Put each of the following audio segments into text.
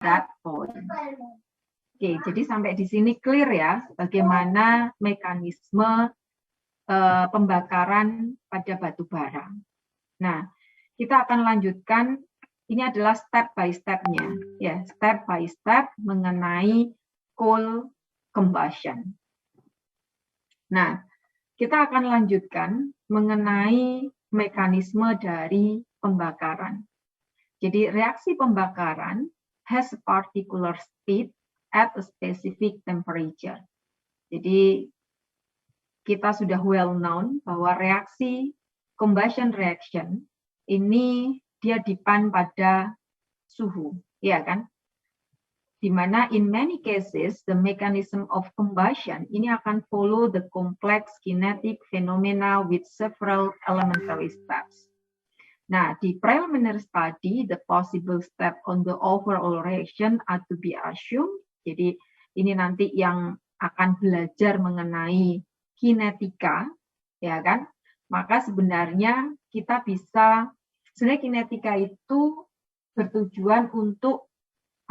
that point. Oke, jadi sampai di sini clear ya, bagaimana mekanisme pembakaran pada batu bara. Nah, kita akan lanjutkan, ini adalah step by step-nya, ya, step by step mengenai coal combustion. Nah, kita akan lanjutkan mengenai mekanisme dari pembakaran. Jadi reaksi pembakaran has a particular state at a specific temperature. Jadi kita sudah well known bahwa reaksi combustion reaction ini dia depend pada suhu, ya kan? Di mana in many cases the mechanism of combustion ini akan follow the complex kinetic phenomena with several elementary steps. Nah, di preliminary study, the possible step on the overall reaction are to be assumed. Jadi ini nanti yang akan belajar mengenai kinetika, ya kan? Maka sebenarnya kita bisa, sebenarnya kinetika itu bertujuan untuk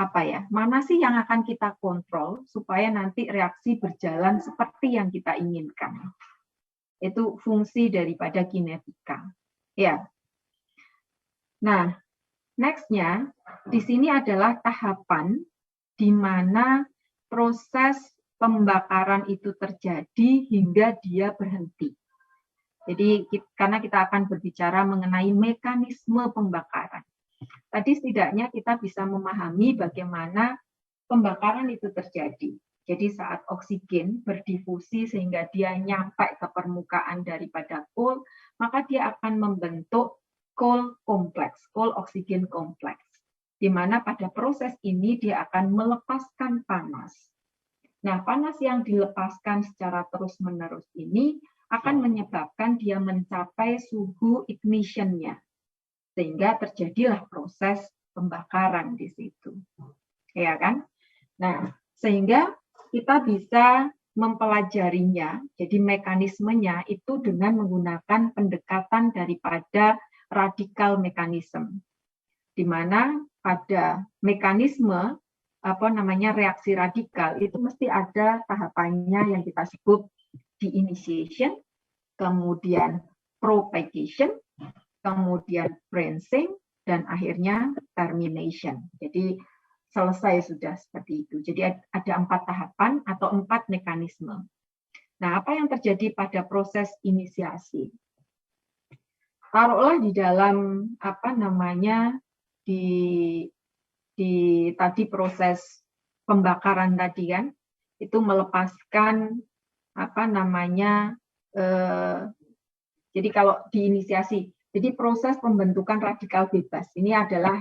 apa ya? Mana sih yang akan kita kontrol supaya nanti reaksi berjalan seperti yang kita inginkan. Itu fungsi daripada kinetika. Ya. Nah, next-nya di sini adalah tahapan di mana proses pembakaran itu terjadi hingga dia berhenti. Jadi karena kita akan berbicara mengenai mekanisme pembakaran. Tadi setidaknya kita bisa memahami bagaimana pembakaran itu terjadi. Jadi saat oksigen berdifusi sehingga dia nyampe ke permukaan daripada coal, maka dia akan membentuk coal kompleks, coal oksigen kompleks. Di mana pada proses ini dia akan melepaskan panas. Nah, panas yang dilepaskan secara terus-menerus ini akan menyebabkan dia mencapai suhu ignition-nya. Sehingga terjadilah proses pembakaran di situ. Ya kan? Nah, sehingga kita bisa mempelajarinya, jadi mekanismenya itu dengan menggunakan pendekatan daripada radikal mekanisme. Di mana pada mekanisme reaksi radikal itu mesti ada tahapannya yang kita sebut de-initiation, kemudian propagation, kemudian branching, dan akhirnya termination. Jadi selesai sudah seperti itu. Jadi ada 4 tahapan atau 4 mekanisme. Nah, apa yang terjadi pada proses inisiasi? Taruhlah di dalam di tadi proses pembakaran tadi kan, itu melepaskan jadi kalau diinisiasi, jadi proses pembentukan radikal bebas ini adalah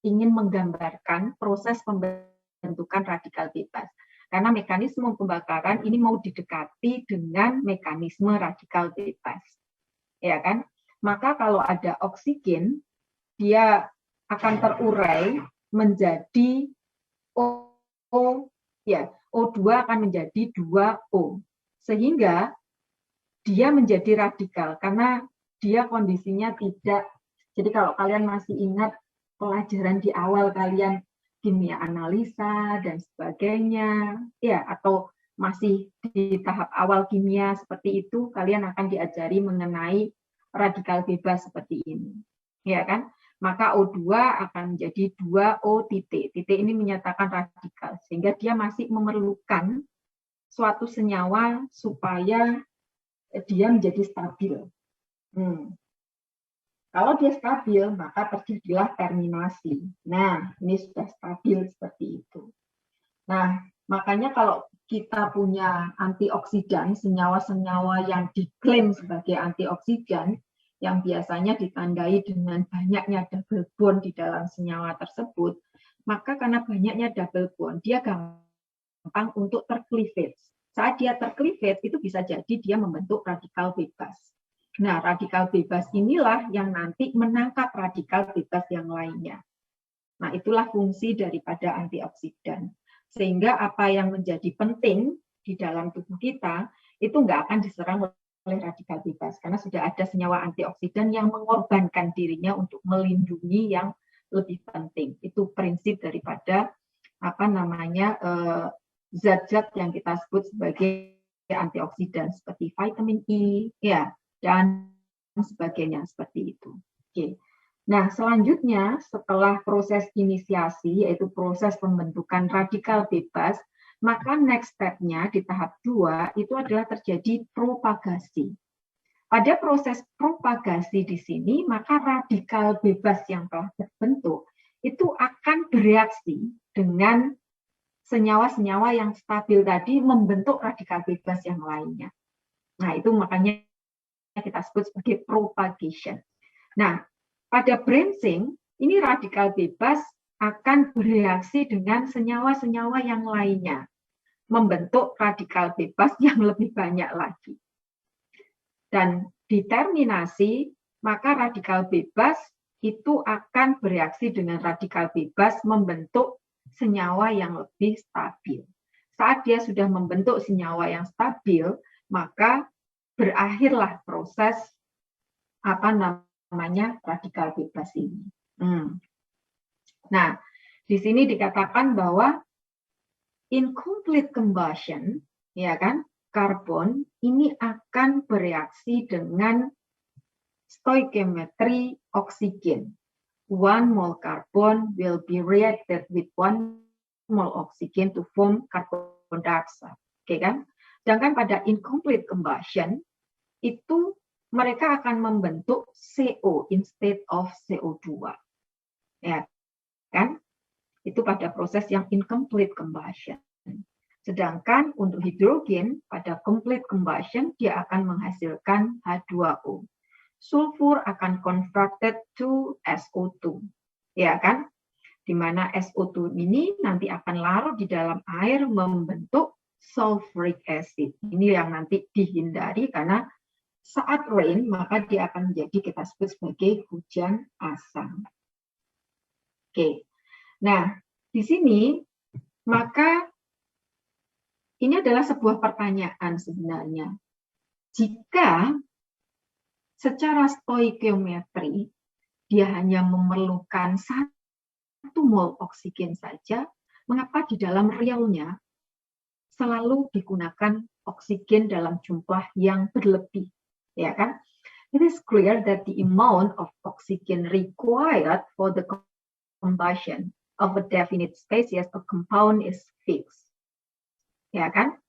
ingin menggambarkan proses pembentukan radikal bebas. Karena mekanisme pembakaran ini mau didekati dengan mekanisme radikal bebas. Ya kan? Maka kalau ada oksigen, dia akan terurai menjadi O2 akan menjadi 2O. Sehingga dia menjadi radikal karena dia kondisinya tidak. Jadi kalau kalian masih ingat pelajaran di awal kalian kimia analisa dan sebagainya, ya, atau masih di tahap awal kimia seperti itu, kalian akan diajari mengenai radikal bebas seperti ini, ya kan? Maka O2 akan menjadi 2O titik. Titik ini menyatakan radikal, sehingga dia masih memerlukan suatu senyawa supaya dia menjadi stabil. Kalau dia stabil, maka terjadilah terminasi. Nah, ini sudah stabil seperti itu. Nah, makanya kalau kita punya antioksidan, senyawa-senyawa yang diklaim sebagai antioksidan, yang biasanya ditandai dengan banyaknya double bond di dalam senyawa tersebut, maka karena banyaknya double bond, dia gampang untuk tercleavage. Saat dia tercleavage, itu bisa jadi dia membentuk radikal bebas. Nah, radikal bebas inilah yang nanti menangkap radikal bebas yang lainnya. Nah, itulah fungsi daripada antioksidan. Sehingga apa yang menjadi penting di dalam tubuh kita, itu nggak akan diserang oleh radikal bebas. Karena sudah ada senyawa antioksidan yang mengorbankan dirinya untuk melindungi yang lebih penting. Itu prinsip daripada zat-zat yang kita sebut sebagai antioksidan seperti vitamin E, ya, dan sebagainya seperti itu. Oke. Nah, selanjutnya setelah proses inisiasi, yaitu proses pembentukan radikal bebas, maka next step-nya di tahap 2 itu adalah terjadi propagasi. Pada proses propagasi di sini, maka radikal bebas yang telah terbentuk itu akan bereaksi dengan senyawa-senyawa yang stabil tadi membentuk radikal bebas yang lainnya. Nah, itu makanya kita sebut sebagai propagation. Nah, pada branching, ini radikal bebas akan bereaksi dengan senyawa-senyawa yang lainnya, membentuk radikal bebas yang lebih banyak lagi. Dan di terminasi, maka radikal bebas itu akan bereaksi dengan radikal bebas membentuk senyawa yang lebih stabil. Saat dia sudah membentuk senyawa yang stabil, maka berakhirlah proses radikal bebas ini. Nah, di sini dikatakan bahwa incomplete combustion, ya kan, karbon ini akan bereaksi dengan stoichiometry oksigen. 1 mole carbon will be reacted with 1 mole oxygen to form carbon dioxide. Oke kan? Sedangkan pada incomplete combustion itu mereka akan membentuk CO instead of CO2. Ya kan? Itu pada proses yang incomplete combustion. Sedangkan untuk hidrogen pada complete combustion dia akan menghasilkan H2O. Sulfur akan converted to SO2, ya kan? Di mana SO2 ini nanti akan larut di dalam air membentuk sulfuric acid. Ini yang nanti dihindari karena saat rain maka dia akan menjadi kita sebut sebagai hujan asam. Oke. Nah, di sini maka ini adalah sebuah pertanyaan sebenarnya. Jika secara stoikiometri dia hanya memerlukan 1 mol oksigen saja, mengapa di dalam realnya selalu digunakan oksigen dalam jumlah yang berlebih, ya kan? It is clear that the amount of oxygen required for the combustion of a definite species of compound is fixed, ya kan?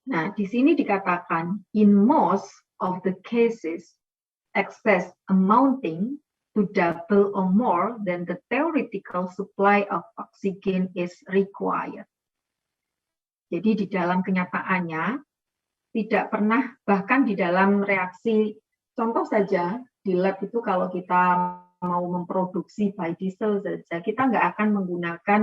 Nah, di sini dikatakan in most of the cases excess amounting to double or more than the theoretical supply of oxygen is required. Jadi di dalam kenyataannya tidak pernah, bahkan di dalam reaksi, contoh saja di lab itu kalau kita mau memproduksi biodiesel saja, kita nggak akan menggunakan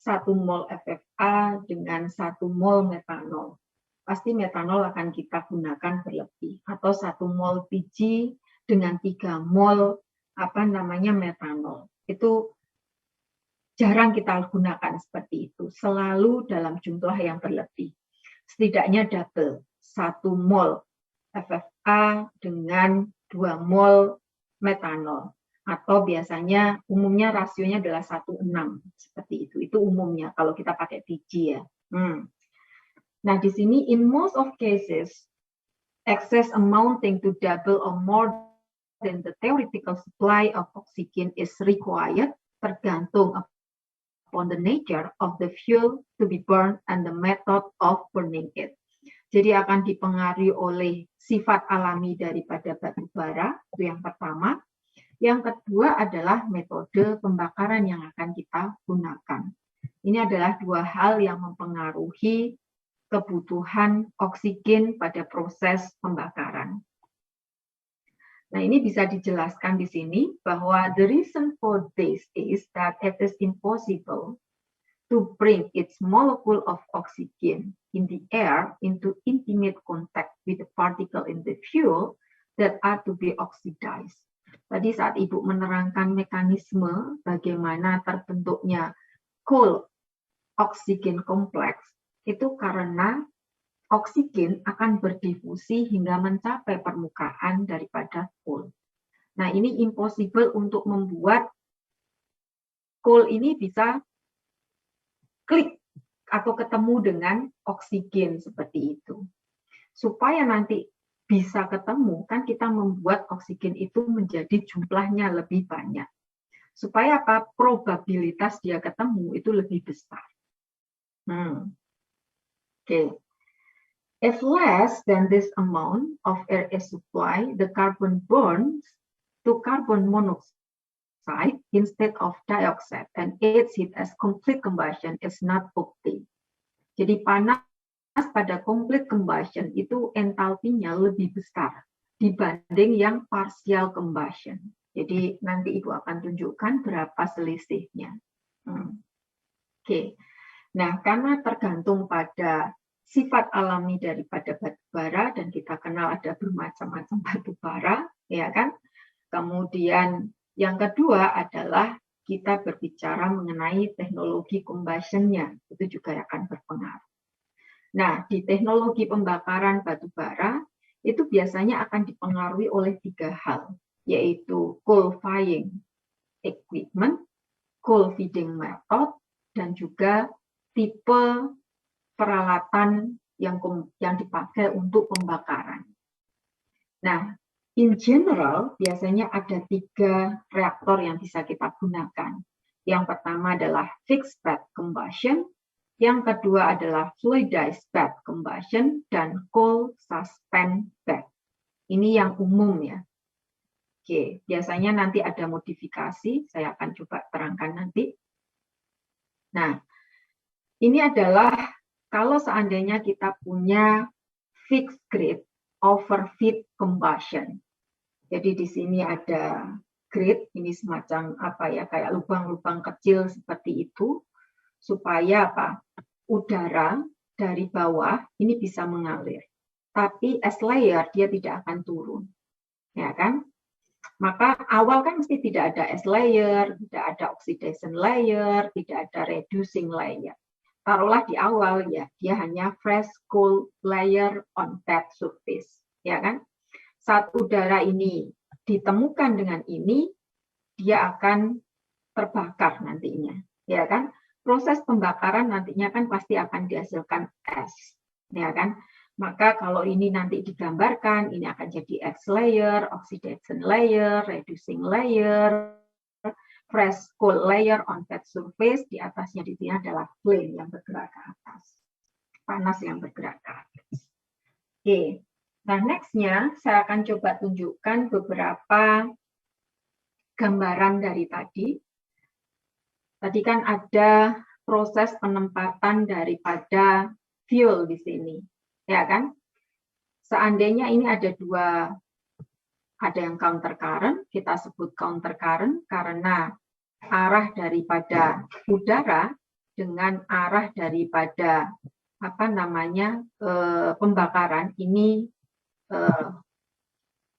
1 mol FFA dengan 1 mol metanol. Pasti metanol akan kita gunakan berlebih, atau 1 mol PG dengan 3 mol metanol. Itu jarang kita gunakan seperti itu, selalu dalam jumlah yang berlebih. Setidaknya double, 1 mol FFA dengan 2 mol metanol. Atau biasanya umumnya rasionya adalah 1:6, seperti itu. Itu umumnya kalau kita pakai PG ya. Nah, di sini in most of cases, excess amounting to double or more than the theoretical supply of oxygen is required, tergantung upon the nature of the fuel to be burned and the method of burning it. Jadi akan dipengaruhi oleh sifat alami daripada batu bara, itu yang pertama. Yang kedua adalah metode pembakaran yang akan kita gunakan. Ini adalah 2 hal yang mempengaruhi kebutuhan oksigen pada proses pembakaran. Nah, ini bisa dijelaskan di sini bahwa the reason for this is that it is impossible to bring its molecule of oxygen in the air into intimate contact with the particle in the fuel that are to be oxidized. Tadi saat Ibu menerangkan mekanisme bagaimana terbentuknya coal oksigen kompleks, itu karena oksigen akan berdifusi hingga mencapai permukaan daripada coal. Nah, ini impossible untuk membuat coal ini bisa klik atau ketemu dengan oksigen seperti itu. Supaya nanti bisa ketemu, kan kita membuat oksigen itu menjadi jumlahnya lebih banyak. Supaya apa? Probabilitas dia ketemu itu lebih besar. Okay. If less than this amount of air is supplied, the carbon burns to carbon monoxide instead of dioxide, and its heat as complete combustion is not obtained. Jadi panas pada complete combustion itu entalpinya lebih besar dibanding yang partial combustion. Jadi nanti Ibu akan tunjukkan berapa selisihnya. Oke. Nah, karena tergantung pada sifat alami daripada batu bara, dan kita kenal ada bermacam-macam batu bara, ya kan? Kemudian yang kedua adalah kita berbicara mengenai teknologi combustion-nya, itu juga akan berpengaruh. Nah, di teknologi pembakaran batu bara itu biasanya akan dipengaruhi oleh 3 hal, yaitu coal firing equipment, coal feeding method, dan juga tipe peralatan yang dipakai untuk pembakaran. Nah, in general, biasanya ada 3 reaktor yang bisa kita gunakan. Yang pertama adalah fixed bed combustion, yang kedua adalah fluidized bed combustion, dan coal suspend bed. Ini yang umum ya. Oke, biasanya nanti ada modifikasi, saya akan coba terangkan nanti. Nah, ini adalah kalau seandainya kita punya fixed grid overfeed combustion. Jadi di sini ada grid, ini semacam apa ya, kayak lubang-lubang kecil seperti itu, supaya apa? Udara dari bawah ini bisa mengalir. Tapi as layer dia tidak akan turun. Ya kan? Maka awal kan mesti tidak ada as layer, tidak ada oxidation layer, tidak ada reducing layer. Taruhlah di awal ya, dia hanya fresh coal layer on that surface, ya kan? Saat udara ini ditemukan dengan ini, dia akan terbakar nantinya, ya kan? Proses pembakaran nantinya kan pasti akan dihasilkan es, ya kan? Maka kalau ini nanti digambarkan, ini akan jadi X layer, oxidation layer, reducing layer, fresh coal layer on that surface, di atasnya di sini adalah flame yang bergerak ke atas, panas yang bergerak ke atas. Oke, nah next-nya saya akan coba tunjukkan beberapa gambaran dari tadi. Tadi kan ada proses penempatan daripada fuel di sini, ya kan? Seandainya ini ada 2, ada yang counter current, kita sebut counter current karena arah daripada udara dengan arah daripada pembakaran ini,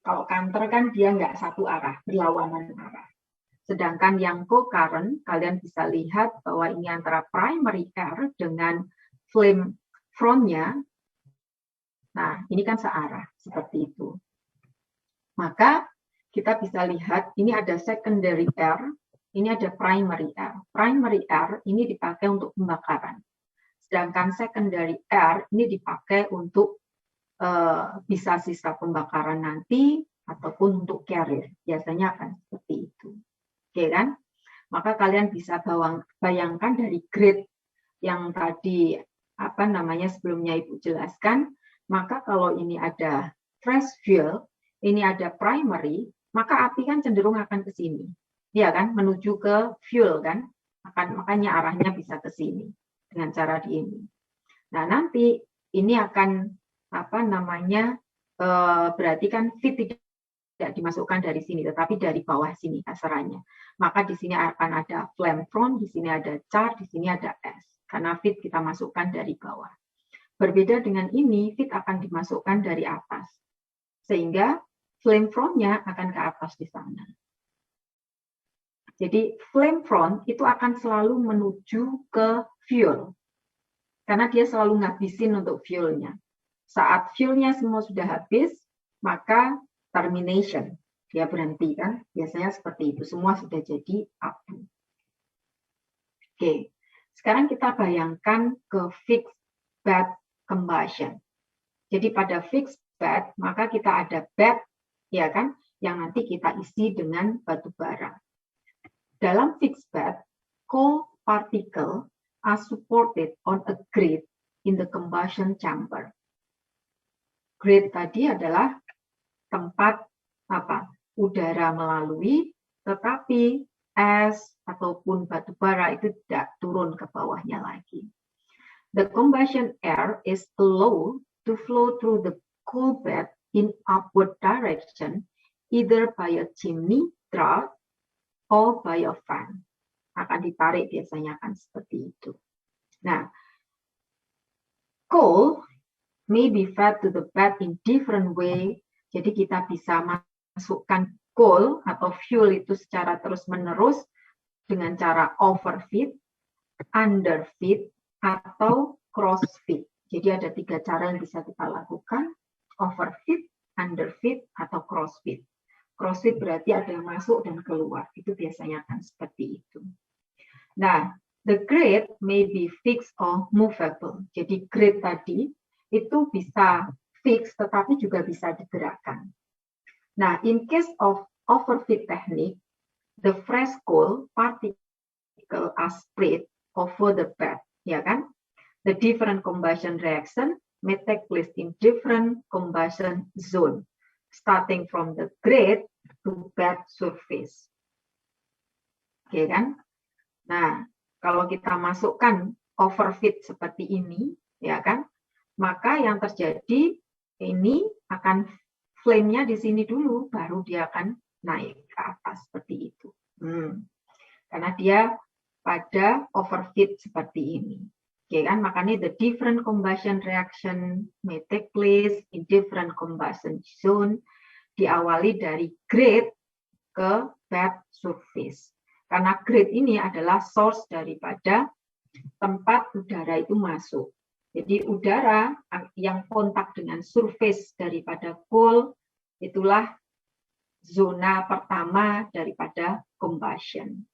kalau counter kan dia nggak satu arah, berlawanan arah. Sedangkan yang co-current, kalian bisa lihat bahwa ini antara primary air dengan flame front-nya. Nah, ini kan searah, seperti itu. Maka kita bisa lihat, ini ada secondary air, ini ada primary air. Primary air ini dipakai untuk pembakaran. Sedangkan secondary air ini dipakai untuk bisa sisa pembakaran nanti, ataupun untuk carrier. Biasanya akan seperti itu. Oke kan? Maka kalian bisa bayangkan dari grid yang tadi sebelumnya Ibu jelaskan, maka kalau ini ada fresh fuel, ini ada primary, maka api kan cenderung akan ke sini. Ya kan? Menuju ke fuel kan? Makanya arahnya bisa ke sini dengan cara di ini. Nah, nanti ini akan berarti kan feed tidak dimasukkan dari sini, tetapi dari bawah sini kasarannya. Maka di sini akan ada flame front, di sini ada char, di sini ada S. Karena feed kita masukkan dari bawah. Berbeda dengan ini, feed akan dimasukkan dari atas. Sehingga flame front-nya akan ke atas di sana. Jadi flame front itu akan selalu menuju ke fuel. Karena dia selalu ngabisin untuk fuel-nya. Saat fuel-nya semua sudah habis, maka termination. dia berhenti kan, biasanya seperti itu, semua sudah jadi abu. Oke, sekarang kita bayangkan ke fixed bed combustion. Jadi pada fixed bed, maka kita ada bed, ya kan, yang nanti kita isi dengan batu bara. Dalam fixed bed, coal particle are supported on a grid in the combustion chamber. Grid tadi adalah tempat udara melalui, tetapi es ataupun batu bara itu tidak turun ke bawahnya lagi. The combustion air is allowed to flow through the coal bed in upward direction, either by a chimney draft or by a fan. Akan ditarik biasanya akan seperti itu. Nah, coal may be fed to the bed in different way. Jadi kita bisa masukkan coal atau fuel itu secara terus-menerus dengan cara overfeed, underfeed, atau crossfeed. Jadi ada 3 cara yang bisa kita lakukan, overfeed, underfeed, atau crossfeed. Crossfeed berarti ada yang masuk dan keluar. Itu biasanya akan seperti itu. Nah, the grid may be fixed or movable. Jadi grid tadi itu bisa fix tetapi juga bisa digerakkan. Nah, in case of overfeed technique, the fresh coal particle are spread over the bed, ya kan? The different combustion reaction may take place in different combustion zone, starting from the grid to bed surface. Oke kan? Nah, kalau kita masukkan overfeed seperti ini, ya kan? Maka yang terjadi ini akan flame-nya di sini dulu, baru dia akan naik ke atas seperti itu. Karena dia pada overfeed seperti ini. Oke kan, makanya the different combustion reaction may take place in different combustion zone, diawali dari grid ke bed surface. Karena grid ini adalah source daripada tempat udara itu masuk. Jadi udara yang kontak dengan surface daripada coal, itulah zona pertama daripada combustion.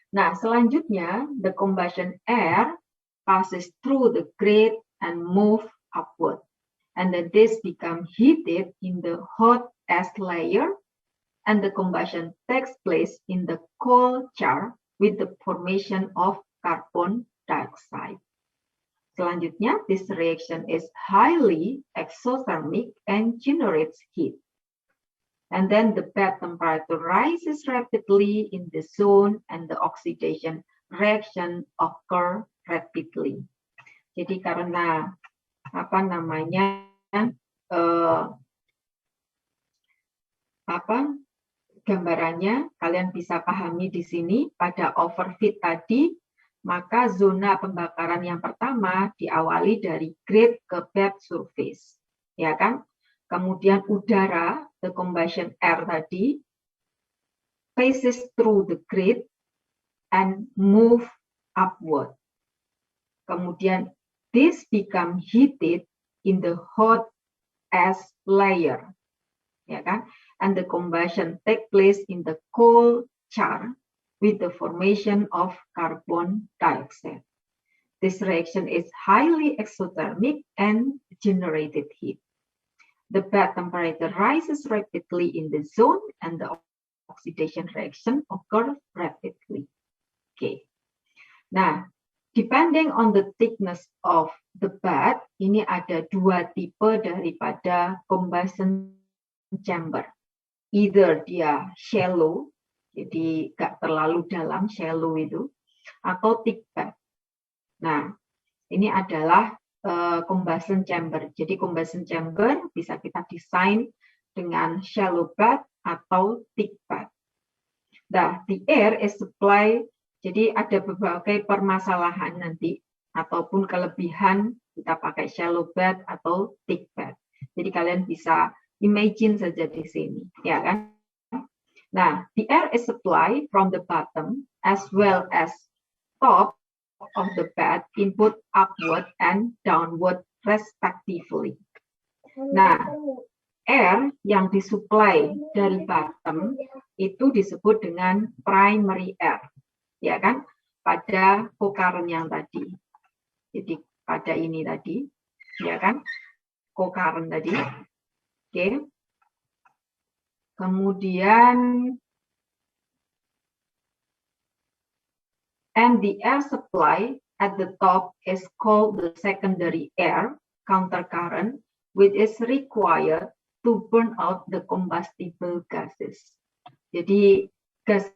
Nah, selanjutnya, the combustion air passes through the grid and move upward. And then this become heated in the hot ash layer, and the combustion takes place in the coal char with the formation of carbon dioxide. Selanjutnya, this reaction is highly exothermic and generates heat. And then the bed temperature rises rapidly in the zone and the oxidation reaction occur rapidly. Jadi karena gambarannya kalian bisa pahami di sini pada overfeed tadi, maka zona pembakaran yang pertama diawali dari grid ke bed surface, ya kan? Kemudian udara, the combustion air tadi, passes through the grid and move upward. Kemudian this become heated in the hot ash layer, ya kan? And the combustion take place in the coal char with the formation of carbon dioxide. This reaction is highly exothermic and generated heat. The bed temperature rises rapidly in the zone and the oxidation reaction occurs rapidly. Okay. Nah, depending on the thickness of the bed, ini ada 2 tipe daripada combustion chamber. Either dia shallow, jadi nggak terlalu dalam, shallow itu, atau thick bed. Nah, ini adalah combustion chamber. Jadi combustion chamber bisa kita desain dengan shallow bed atau thick bed. Nah, the air is supply. Jadi ada berbagai permasalahan nanti ataupun kelebihan kita pakai shallow bed atau thick bed. Jadi kalian bisa imagine saja di sini, ya kan? Nah, the air is supplied from the bottom as well as top of the bed, input upward and downward respectively. Nah, air yang disuplai dari bottom itu disebut dengan primary air, ya kan? Pada co-current yang tadi. Jadi pada ini tadi, ya kan? Co-current tadi. Oke. Kemudian and the air supply at the top is called the secondary air countercurrent, which is required to burn out the combustible gases. Jadi gas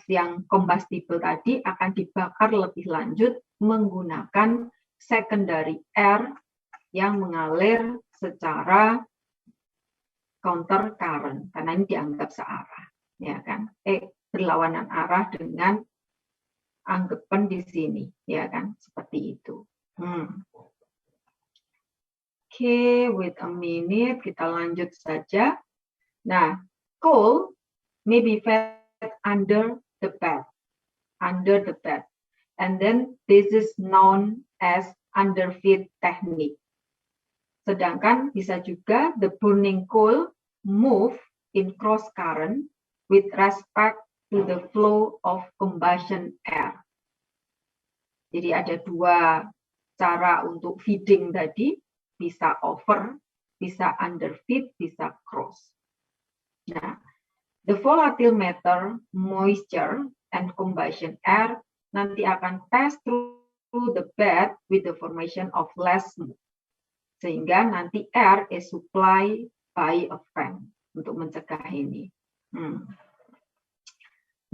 yang combustible tadi akan dibakar lebih lanjut menggunakan secondary air yang mengalir secara counter current karena ini dianggap searah, ya kan? Berlawanan arah dengan anggapan di sini, ya kan? Seperti itu. Oke, wait a minute, kita lanjut saja. Nah, coal may be fed under the bed, and then this is known as underfeed technique. Sedangkan bisa juga the burning coal move in cross current with respect to the flow of combustion air. Jadi ada dua cara untuk feeding tadi, bisa over, bisa underfeed, bisa cross. Nah, the volatile matter, moisture, and combustion air nanti akan pass through the bed with the formation of less smoke. Sehingga nanti air is supplied by a fan untuk mencegah ini.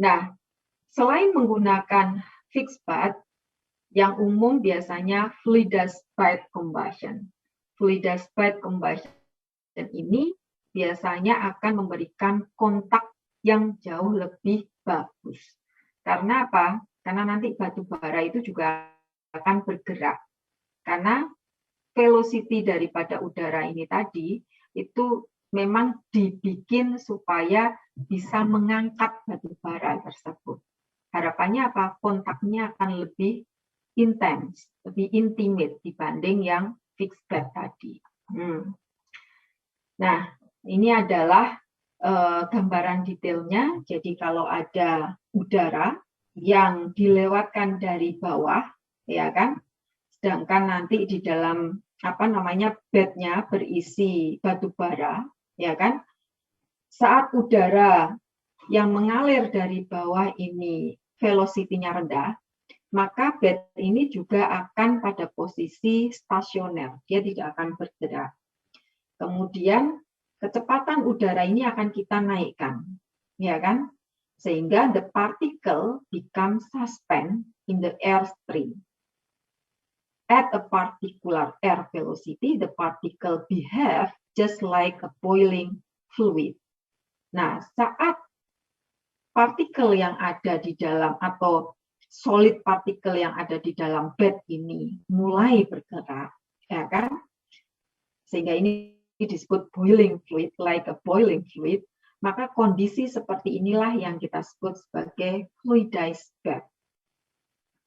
Nah, selain menggunakan fixed bed, yang umum biasanya fluidized bed combustion. Fluidized bed combustion ini biasanya akan memberikan kontak yang jauh lebih bagus. Karena apa? Karena nanti batu bara itu juga akan bergerak. Karena velocity daripada udara ini tadi itu memang dibikin supaya bisa mengangkat batu bara tersebut. Harapannya apa? Kontaknya akan lebih intens, lebih intimate dibanding yang fixed bed tadi. Nah, ini adalah gambaran detailnya. Jadi kalau ada udara yang dilewatkan dari bawah, ya kan? Sedangkan nanti di dalam bednya berisi batu bara, ya kan? Saat udara yang mengalir dari bawah ini velocity-nya rendah, maka bed ini juga akan pada posisi stasioner, dia tidak akan bergerak. Kemudian kecepatan udara ini akan kita naikkan, ya kan? Sehingga the particle become suspend in the airstream. At a particular air velocity, the particle behave just like a boiling fluid. Nah, saat partikel yang ada di dalam atau solid partikel yang ada di dalam bed ini mulai bergerak, ya kan? Sehingga ini disebut boiling fluid, like a boiling fluid, maka kondisi seperti inilah yang kita sebut sebagai fluidized bed.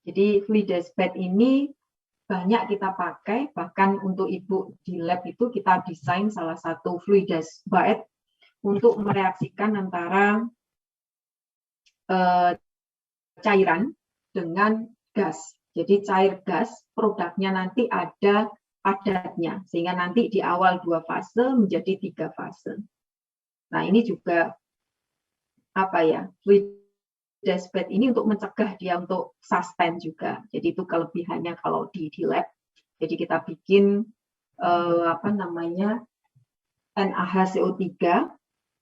Jadi fluidized bed ini banyak kita pakai, bahkan untuk ibu di lab itu kita desain salah satu fluidized bed untuk mereaksikan antara cairan dengan gas. Jadi cair gas produknya nanti ada padatnya, sehingga nanti di awal 2 fase menjadi 3 fase. Nah ini juga fluidized bed ini untuk mencegah dia untuk sustain juga. Jadi itu kelebihannya kalau di lab. Jadi kita bikin NaHCO3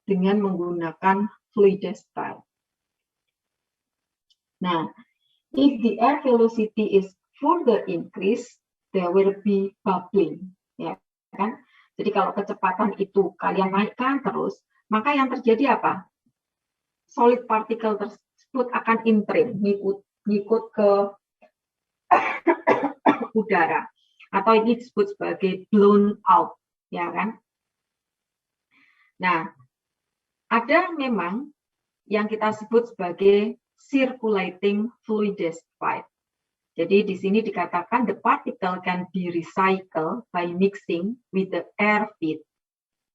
dengan menggunakan fluidized bed. Nah, if the air velocity is further increase, there will be bubbling, ya kan? Jadi kalau kecepatan itu kalian naikkan terus, maka yang terjadi apa? Solid particle tersebut akan intrim, ngikut ke udara, atau ini disebut sebagai blown out, ya kan? Nah, ada memang yang kita sebut sebagai circulating fluidized bed. Jadi di sini dikatakan the particle can be recycled by mixing with the air feed.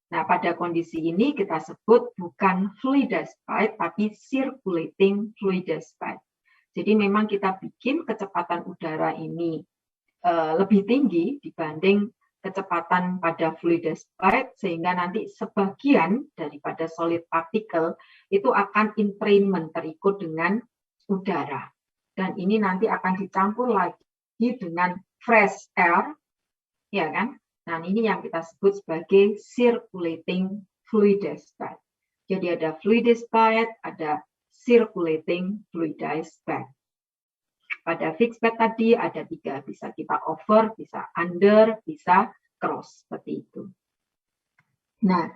Nah, pada kondisi ini kita sebut bukan fluidized bed, tapi circulating fluidized bed. Jadi memang kita bikin kecepatan udara ini lebih tinggi dibanding kecepatan pada fluidized bed, sehingga nanti sebagian daripada solid particle itu akan entrainment, terikut dengan udara. Dan ini nanti akan dicampur lagi dengan fresh air, ya kan? Nah, ini yang kita sebut sebagai circulating fluidized bed. Jadi ada fluidized bed, ada circulating fluidized bed. Pada fixed bed tadi ada 3, bisa kita over, bisa under, bisa cross, seperti itu. Nah,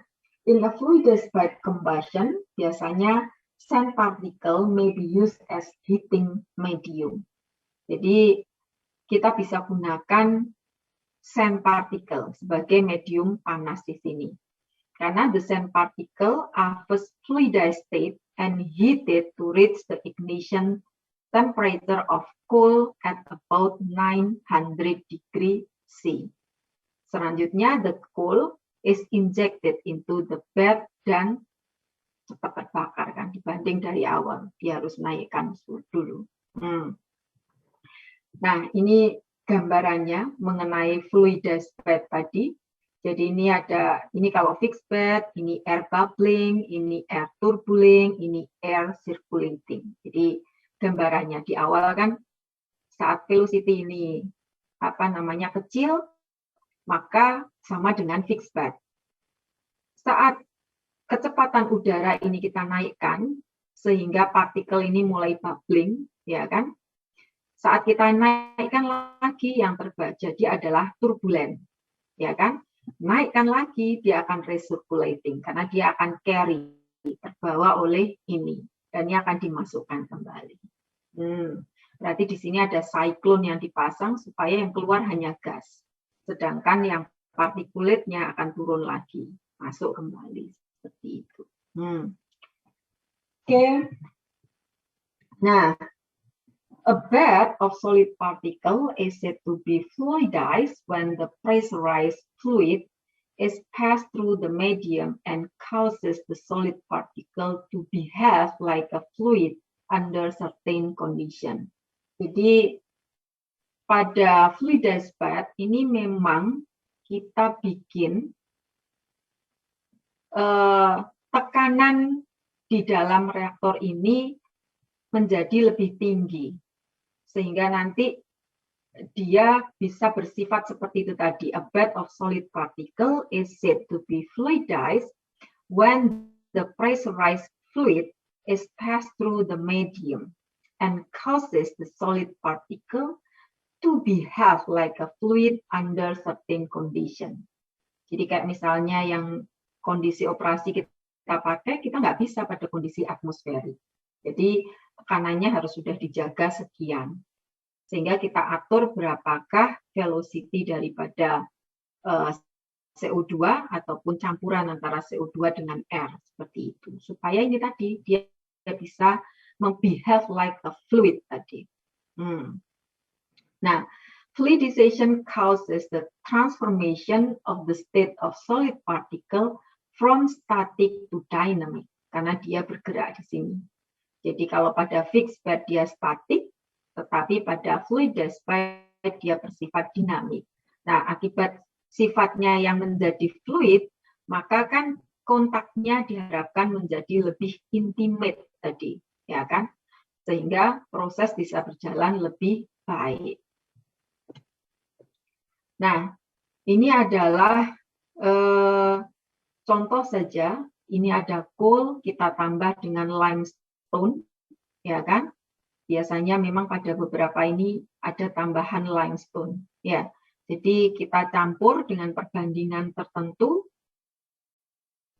in the fluidized bed combustion, biasanya sand particle may be used as heating medium. Jadi kita bisa gunakan sand particle sebagai medium panas di sini. Karena the sand particle are first fluidized state and heated to reach the ignition temperature of coal at about 900 degree C. Selanjutnya, the coal is injected into the bed dan cepat terbakar kan dibanding dari awal. Dia harus naikkan suhu dulu. Nah, ini gambarannya mengenai fluidized bed tadi. Jadi ini kalau fixed bed, ini air bubbling, ini air turbulent, ini air circulating. Jadi gambarannya di awal kan saat velocity ini kecil, maka sama dengan fixed bed. Saat kecepatan udara ini kita naikkan sehingga partikel ini mulai bubbling, ya kan? Saat kita naikkan lagi, yang terjadi adalah turbulent, ya kan? Naikkan lagi, dia akan recirculating karena dia akan carry, terbawa oleh ini, dan ini akan dimasukkan kembali. Berarti di sini ada cyclone yang dipasang supaya yang keluar hanya gas, sedangkan yang partikulatnya akan turun lagi, masuk kembali seperti itu. Oke. Nah, a bed of solid particle is said to be fluidized when the pressurized fluid is passed through the medium and causes the solid particle to behave like a fluid under certain condition. Jadi pada fluidized bed ini memang kita bikin tekanan di dalam reaktor ini menjadi lebih tinggi, sehingga nanti dia bisa bersifat seperti itu tadi. A bed of solid particle is said to be fluidized when the pressurized fluid is passed through the medium and causes the solid particle to behave like a fluid under certain condition. Jadi kayak misalnya yang kondisi operasi kita pakai, kita nggak bisa pada kondisi atmosferik. Jadi tekanannya harus sudah dijaga sekian. Sehingga kita atur berapakah velocity daripada CO2 ataupun campuran antara CO2 dengan air. Seperti itu. Supaya ini tadi dia bisa behave like a fluid tadi. Nah, fluidization causes the transformation of the state of solid particle from static to dynamic. Karena dia bergerak di sini. Jadi kalau pada fixed bed dia statik, tetapi pada fluidized bed dia bersifat dinamik. Nah, akibat sifatnya yang menjadi fluid, maka kan kontaknya diharapkan menjadi lebih intimate tadi, ya kan? Sehingga proses bisa berjalan lebih baik. Nah, ini adalah contoh saja. Ini ada coal, kita tambah dengan limestone, ya kan? Biasanya memang pada beberapa ini ada tambahan limestone, ya. Jadi kita campur dengan perbandingan tertentu.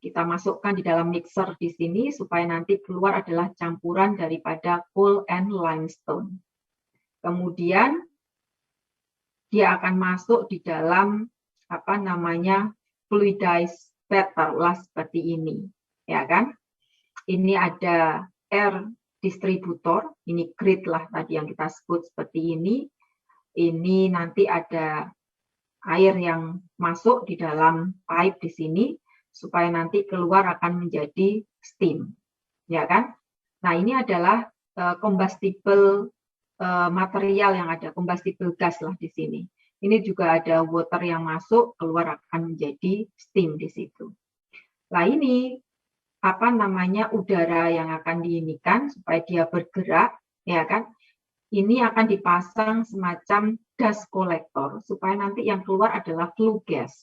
Kita masukkan di dalam mixer di sini supaya nanti keluar adalah campuran daripada coal and limestone. Kemudian dia akan masuk di dalam fluidized bed, taruhlah seperti ini, ya kan? Ini ada air distributor, ini grid lah tadi yang kita sebut seperti ini. Ini nanti ada air yang masuk di dalam pipe di sini, supaya nanti keluar akan menjadi steam, ya kan? Nah, ini adalah combustible material yang ada, combustible gas lah di sini. Ini juga ada water yang masuk, keluar akan menjadi steam di situ. Nah, ini apa namanya udara yang akan diinikan supaya dia bergerak, ya kan? Ini akan dipasang semacam dust collector supaya nanti yang keluar adalah flue gas.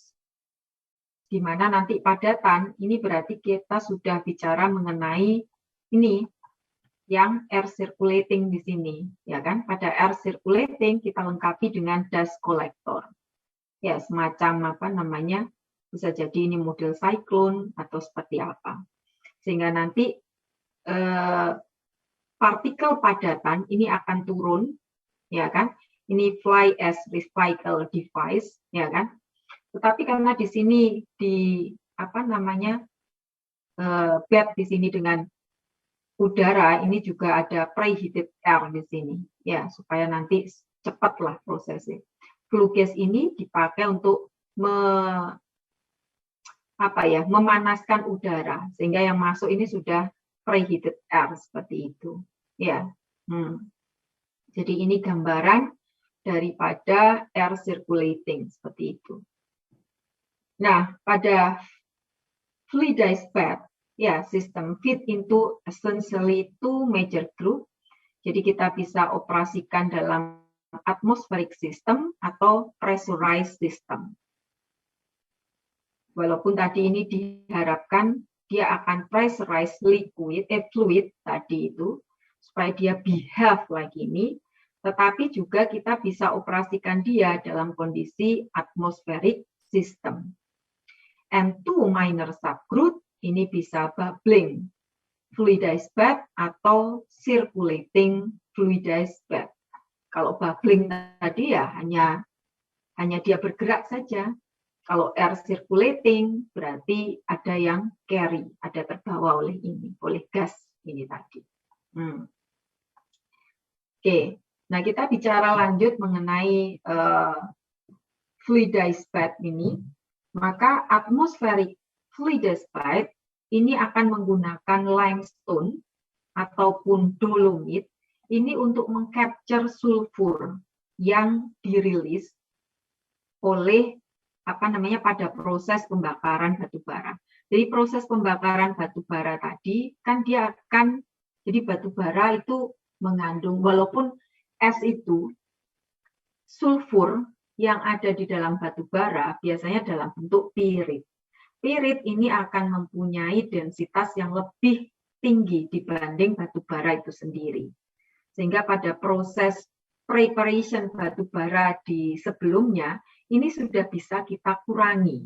Di mana nanti padatan, ini berarti kita sudah bicara mengenai ini yang air circulating di sini, ya kan? Pada air circulating kita lengkapi dengan dust collector. Ya, semacam apa namanya? Bisa jadi ini model cyclone atau seperti apa. Sehingga nanti partikel padatan ini akan turun, ya kan? Ini fly as recycle device, ya kan? Tetapi karena di sini di apa namanya bed di sini dengan udara, ini juga ada preheated air di sini, ya supaya nanti cepatlah prosesnya. Flue gas ini dipakai untuk memanaskan udara sehingga yang masuk ini sudah preheated air seperti itu, ya. Jadi ini gambaran daripada air circulating seperti itu. Nah, pada fluidized bed, ya, system fit into essentially two major group. Jadi kita bisa operasikan dalam atmospheric system atau pressurized system. Walaupun tadi ini diharapkan dia akan pressurized fluid tadi itu supaya dia behave lagi ini, tetapi juga kita bisa operasikan dia dalam kondisi atmospheric system. And two minor subgroup ini bisa bubbling fluidized bed atau circulating fluidized bed. Kalau bubbling tadi ya hanya dia bergerak saja. Kalau air circulating berarti ada yang carry, ada terbawa oleh gas ini tadi. Oke, nah kita bicara lanjut mengenai fluidized bed ini. Maka atmospheric fluidized bed ini akan menggunakan limestone ataupun dolomit ini untuk mengcapture sulfur yang dirilis oleh pada proses pembakaran batu bara. Jadi proses pembakaran batu bara tadi kan dia akan jadi batu bara itu mengandung walaupun es itu sulfur yang ada di dalam batu bara biasanya dalam bentuk pirit. Pirit ini akan mempunyai densitas yang lebih tinggi dibanding batu bara itu sendiri. Sehingga pada proses preparation batu bara di sebelumnya ini sudah bisa kita kurangi,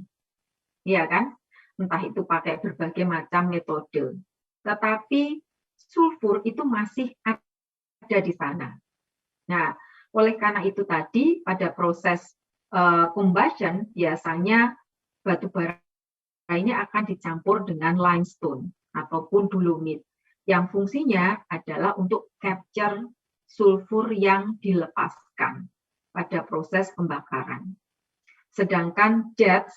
ya kan? Entah itu pakai berbagai macam metode. Tetapi sulfur itu masih ada di sana. Nah, oleh karena itu tadi pada proses combustion biasanya batu bara ini akan dicampur dengan limestone ataupun dolomit yang fungsinya adalah untuk capture sulfur yang dilepaskan pada proses pembakaran. Sedangkan jets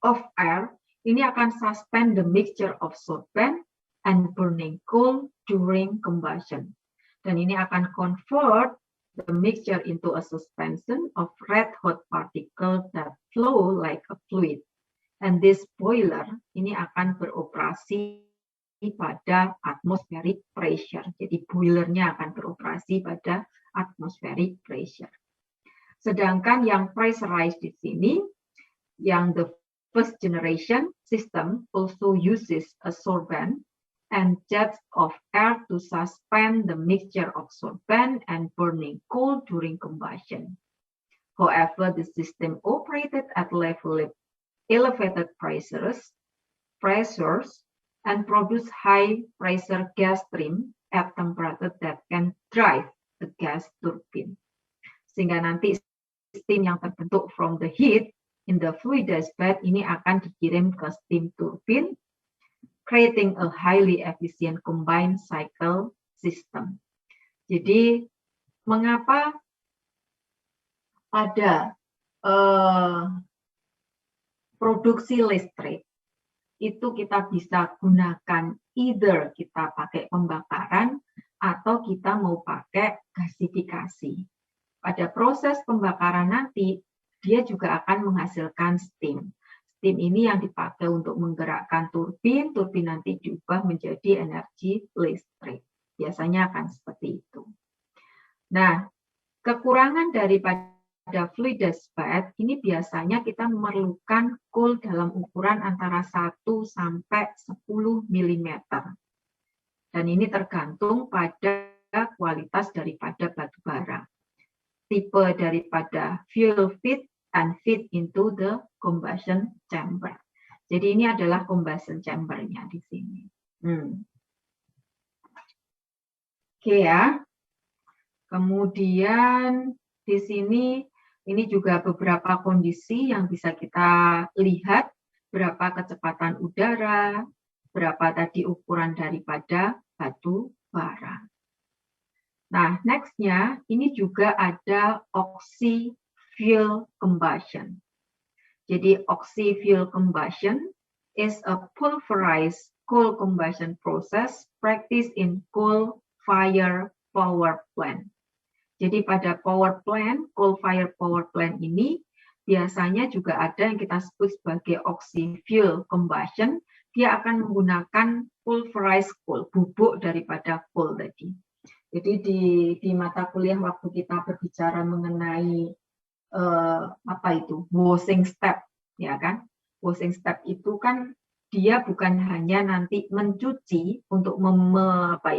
of air ini akan suspend the mixture of sorbent and burning coal during combustion. Dan ini akan convert the mixture into a suspension of red hot particle that flow like a fluid. And this boiler ini akan beroperasi pada atmospheric pressure. Jadi boilernya akan beroperasi pada atmospheric pressure. Sedangkan yang pressurized di sini, yang the first generation system also uses a sorbent and jets of air to suspend the mixture of sorbent and burning coal during combustion. However, the system operated at elevated pressures and produce high pressure gas stream at temperature that can drive the gas turbine. Sehingga nanti steam yang terbentuk from the heat in the fluidized bed ini akan dikirim ke steam turbine, creating a highly efficient combined cycle system. Jadi, mengapa pada produksi listrik, itu kita bisa gunakan either kita pakai pembakaran atau kita mau pakai gasifikasi. Pada proses pembakaran nanti, dia juga akan menghasilkan steam. Steam ini yang dipakai untuk menggerakkan turbin, turbin nanti diubah menjadi energi listrik. Biasanya akan seperti itu. Nah, kekurangan daripada fluidized bed ini biasanya kita memerlukan coal dalam ukuran antara 1 sampai 10 mm. Dan ini tergantung pada kualitas daripada batu bara. Tipe daripada fuel feed and feed into the combustion chamber. Jadi ini adalah combustion chamber-nya di sini. Oke ya. Kemudian di sini ini juga beberapa kondisi yang bisa kita lihat, berapa kecepatan udara, berapa tadi ukuran daripada batu bara. Nah, next-nya ini juga ada oxy-fuel combustion. Jadi oxy-fuel combustion is a pulverized coal combustion process practiced in coal-fired power plant. Jadi pada power plant, coal-fired power plant ini biasanya juga ada yang kita sebut sebagai oxy-fuel combustion. Dia akan menggunakan pulverized coal, bubuk daripada coal tadi. Jadi di mata kuliah waktu kita berbicara mengenai washing step, ya kan? Washing step itu kan dia bukan hanya nanti mencuci untuk membuat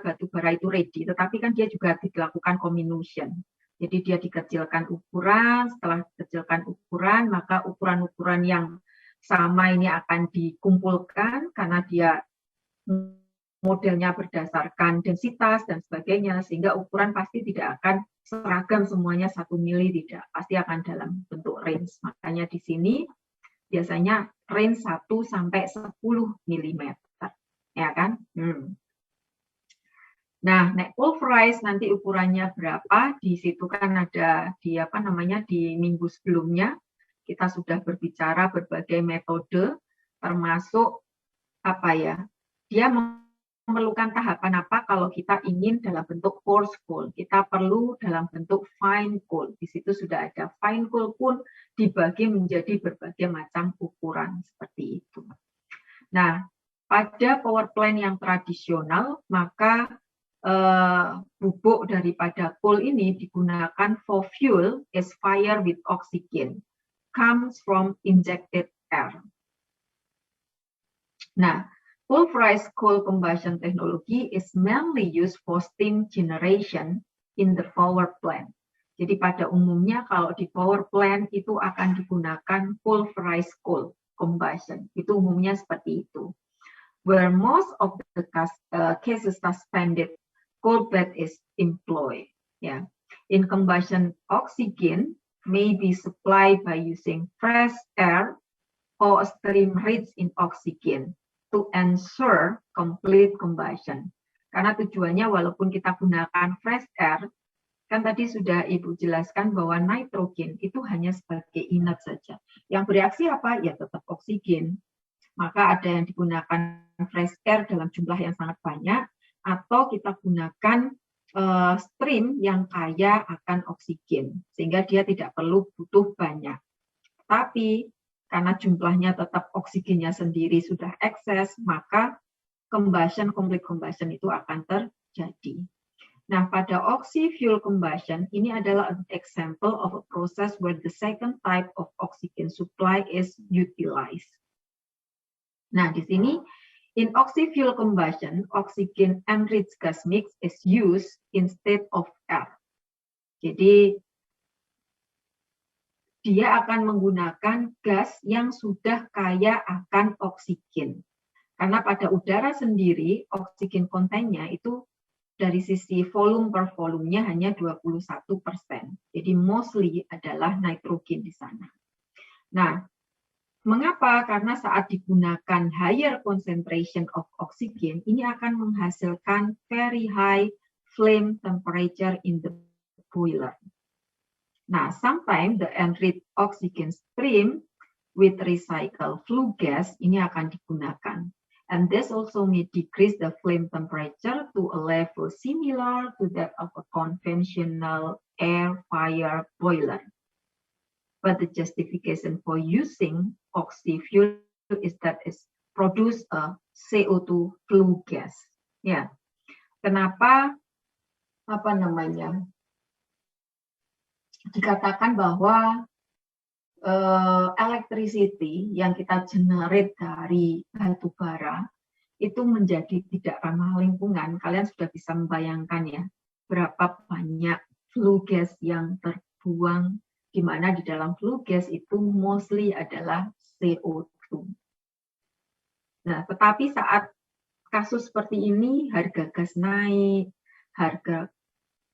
batu bara itu ready, tetapi kan dia juga dilakukan comminution. Jadi dia dikecilkan ukuran, setelah dikecilkan ukuran, maka ukuran-ukuran yang sama ini akan dikumpulkan karena dia modelnya berdasarkan densitas dan sebagainya, sehingga ukuran pasti tidak akan seragam semuanya 1 mili, tidak, pasti akan dalam bentuk range. Makanya di sini biasanya range 1 sampai 10 mm, ya kan? Nah, pulverized nanti ukurannya berapa? Di situ kan ada di minggu sebelumnya kita sudah berbicara berbagai metode, termasuk dia memerlukan tahapan apa kalau kita ingin dalam bentuk coarse coal. Kita perlu dalam bentuk fine coal. Di situ sudah ada fine coal pun dibagi menjadi berbagai macam ukuran seperti itu. Nah, pada power plant yang tradisional, maka bubuk daripada coal ini digunakan for fuel is fire with oxygen, comes from injected air. Nah, pulverized coal combustion technology is mainly used for steam generation in the power plant. Jadi pada umumnya kalau di power plant itu akan digunakan pulverized coal combustion. Itu umumnya seperti itu. Where most of the cases suspended coal bed is employed. In combustion, oxygen may be supplied by using fresh air or steam rich in oxygen to ensure complete combustion. Karena tujuannya walaupun kita gunakan fresh air, kan tadi sudah Ibu jelaskan bahwa nitrogen itu hanya sebagai inert saja. Yang bereaksi apa? Ya tetap oksigen. Maka ada yang digunakan fresh air dalam jumlah yang sangat banyak, atau kita gunakan stream yang kaya akan oksigen, sehingga dia tidak perlu butuh banyak. Tapi karena jumlahnya tetap oksigennya sendiri sudah ekses, maka complete combustion itu akan terjadi. Nah, pada oxy-fuel combustion, ini adalah an example of a process where the second type of oxygen supply is utilized. Nah, di sini, in oxy-fuel combustion, oxygen enriched gas mix is used instead of air. Jadi, dia akan menggunakan gas yang sudah kaya akan oksigen. Karena pada udara sendiri, oksigen kontennya itu dari sisi volume per volumenya hanya 21%. Jadi mostly adalah nitrogen di sana. Nah, mengapa? Karena saat digunakan higher concentration of oxygen, ini akan menghasilkan very high flame temperature in the boiler. Nah, sometimes the enriched oxygen stream with recycled flue gas ini akan digunakan. And this also may decrease the flame temperature to a level similar to that of a conventional air fire boiler. But the justification for using oxy-fuel is that it produce a CO2 flue gas. Ya, kenapa dikatakan bahwa electricity yang kita generate dari batu bara itu menjadi tidak ramah lingkungan. Kalian sudah bisa membayangkan ya, berapa banyak flue gas yang terbuang, di mana di dalam flue gas itu mostly adalah CO2. Nah, tetapi saat kasus seperti ini, harga gas naik, harga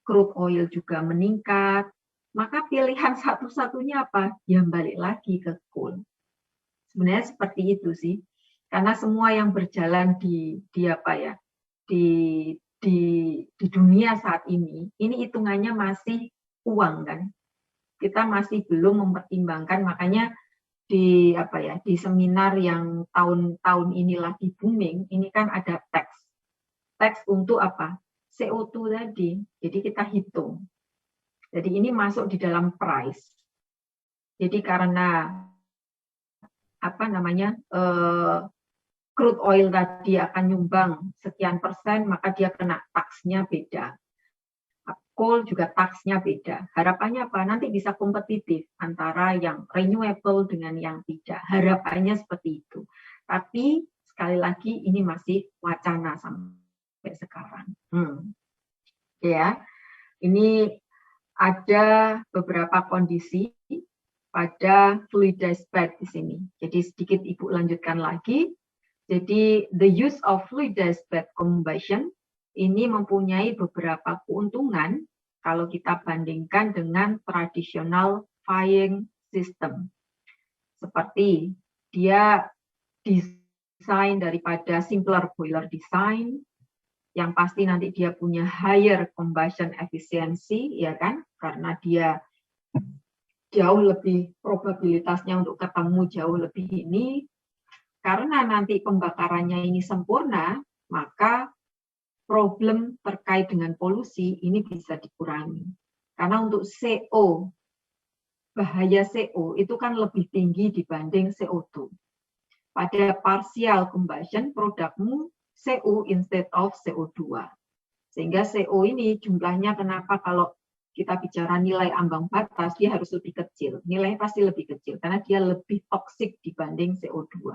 crude oil juga meningkat, maka pilihan satu-satunya apa? Ya balik lagi ke coal. Sebenarnya seperti itu sih, karena semua yang berjalan di dunia saat ini hitungannya masih uang kan. Kita masih belum mempertimbangkan, makanya di seminar yang tahun ini lagi booming, ini kan ada tax untuk apa? CO2 tadi. Jadi kita hitung. Jadi ini masuk di dalam price. Jadi karena crude oil tadi akan nyumbang sekian persen, maka dia kena taksnya beda. Coal juga taksnya beda. Harapannya apa? Nanti bisa kompetitif antara yang renewable dengan yang tidak. Harapannya seperti itu. Tapi sekali lagi ini masih wacana sampai sekarang. Ya, ini ada beberapa kondisi pada fluidized bed di sini. Jadi sedikit Ibu lanjutkan lagi. Jadi the use of fluidized bed combustion ini mempunyai beberapa keuntungan kalau kita bandingkan dengan traditional firing system. Seperti dia desain daripada simpler boiler design, yang pasti nanti dia punya higher combustion efficiency, ya kan? Karena dia jauh lebih probabilitasnya untuk ketemu jauh lebih ini. Karena nanti pembakarannya ini sempurna, maka problem terkait dengan polusi ini bisa dikurangi. Karena untuk CO, bahaya CO itu kan lebih tinggi dibanding CO2. Pada partial combustion, produkmu CO instead of CO2. Sehingga CO ini jumlahnya kenapa kalau kita bicara nilai ambang batas, dia harus lebih kecil. Nilainya pasti lebih kecil, karena dia lebih toksik dibanding CO2.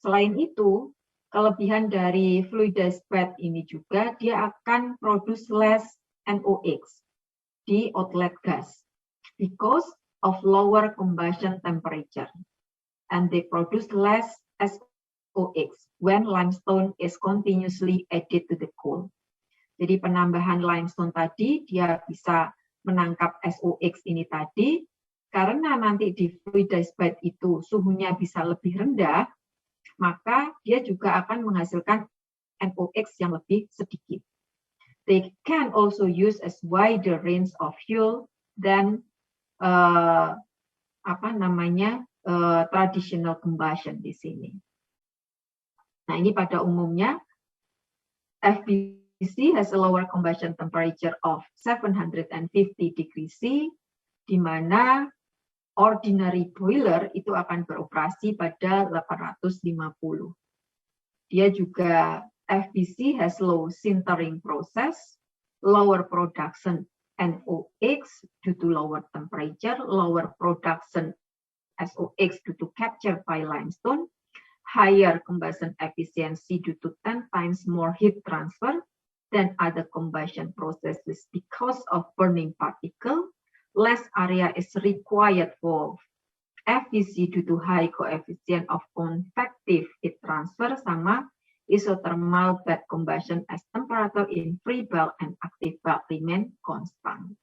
Selain itu, kelebihan dari fluidized bed ini juga, dia akan produce less NOx di outlet gas because of lower combustion temperature. And they produce less SOx when limestone is continuously added to the coal. Jadi penambahan limestone tadi, dia bisa menangkap SOx ini tadi, karena nanti di fluidized bed itu suhunya bisa lebih rendah, maka dia juga akan menghasilkan NOx yang lebih sedikit. They can also use as wider range of fuel than traditional combustion di sini. Nah, ini pada umumnya FBC has a lower combustion temperature of 750 degrees C, di mana ordinary boiler itu akan beroperasi pada 850. Dia juga FBC has low sintering process, lower production NOx due to lower temperature, lower production SOx due to capture by limestone, higher combustion efficiency due to 10 times more heat transfer than other combustion processes because of burning particle. Less area is required for FBC due to high coefficient of convective heat transfer, sama isothermal bed combustion as temperature in free bulk and active bulk remain constant.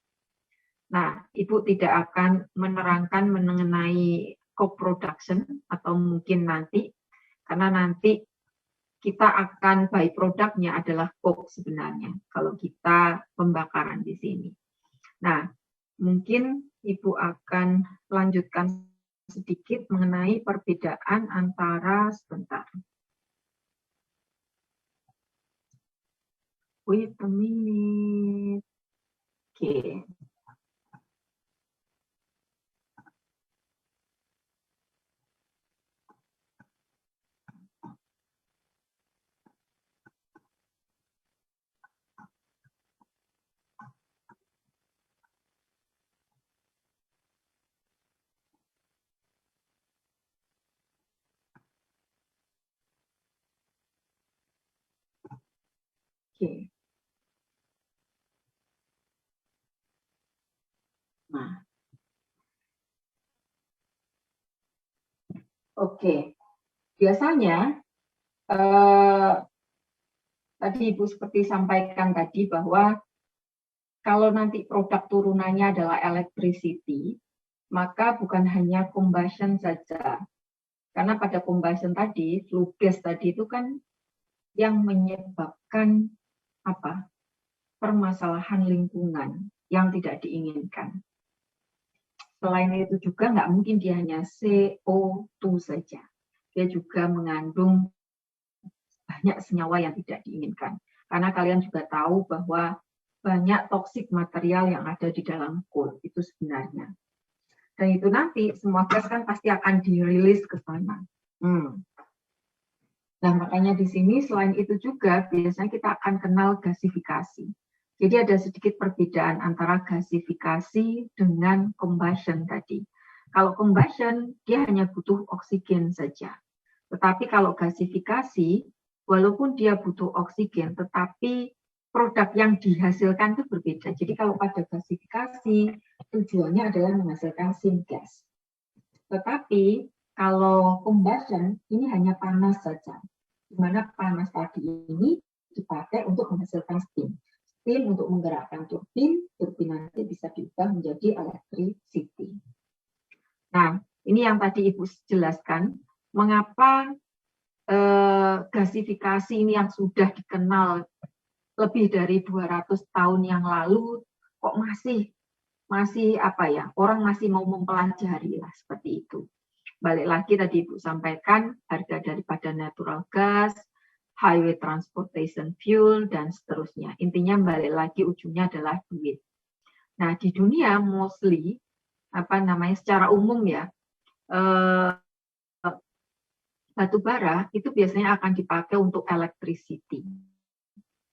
Nah, Ibu tidak akan menerangkan mengenai co-production atau mungkin nanti, karena nanti kita akan by produknya adalah coke sebenarnya kalau kita pembakaran di sini. Nah, mungkin Ibu akan lanjutkan sedikit mengenai perbedaan antara sebentar. Wait a minute. Oke. Oke. Nah, oke. Biasanya tadi Ibu seperti sampaikan tadi bahwa kalau nanti produk turunannya adalah electricity, maka bukan hanya combustion saja. Karena pada combustion tadi, flue gas tadi itu kan yang menyebabkan apa? Permasalahan lingkungan yang tidak diinginkan. Selain itu juga nggak mungkin dia hanya CO2 saja. Dia juga mengandung banyak senyawa yang tidak diinginkan. Karena kalian juga tahu bahwa banyak toksik material yang ada di dalam coal itu sebenarnya. Dan itu nanti semua gas kan pasti akan dirilis ke sana. Nah, makanya di sini selain itu juga biasanya kita akan kenal gasifikasi. Jadi ada sedikit perbedaan antara gasifikasi dengan combustion tadi. Kalau combustion dia hanya butuh oksigen saja. Tetapi kalau gasifikasi walaupun dia butuh oksigen tetapi produk yang dihasilkan itu berbeda. Jadi kalau pada gasifikasi tujuannya adalah menghasilkan syngas. Tetapi kalau combustion ini hanya panas saja. Di mana panas tadi ini dipakai untuk menghasilkan steam. Steam untuk menggerakkan turbin, turbin nanti bisa diubah menjadi electricity. Nah, ini yang tadi Ibu jelaskan, mengapa gasifikasi ini yang sudah dikenal lebih dari 200 tahun yang lalu kok masih apa ya, orang masih mau mempelajari lah seperti itu. Balik lagi tadi Ibu sampaikan harga daripada natural gas, highway transportation fuel dan seterusnya. Intinya balik lagi ujungnya adalah duit. Nah, di dunia mostly secara umum ya, batu bara itu biasanya akan dipakai untuk electricity.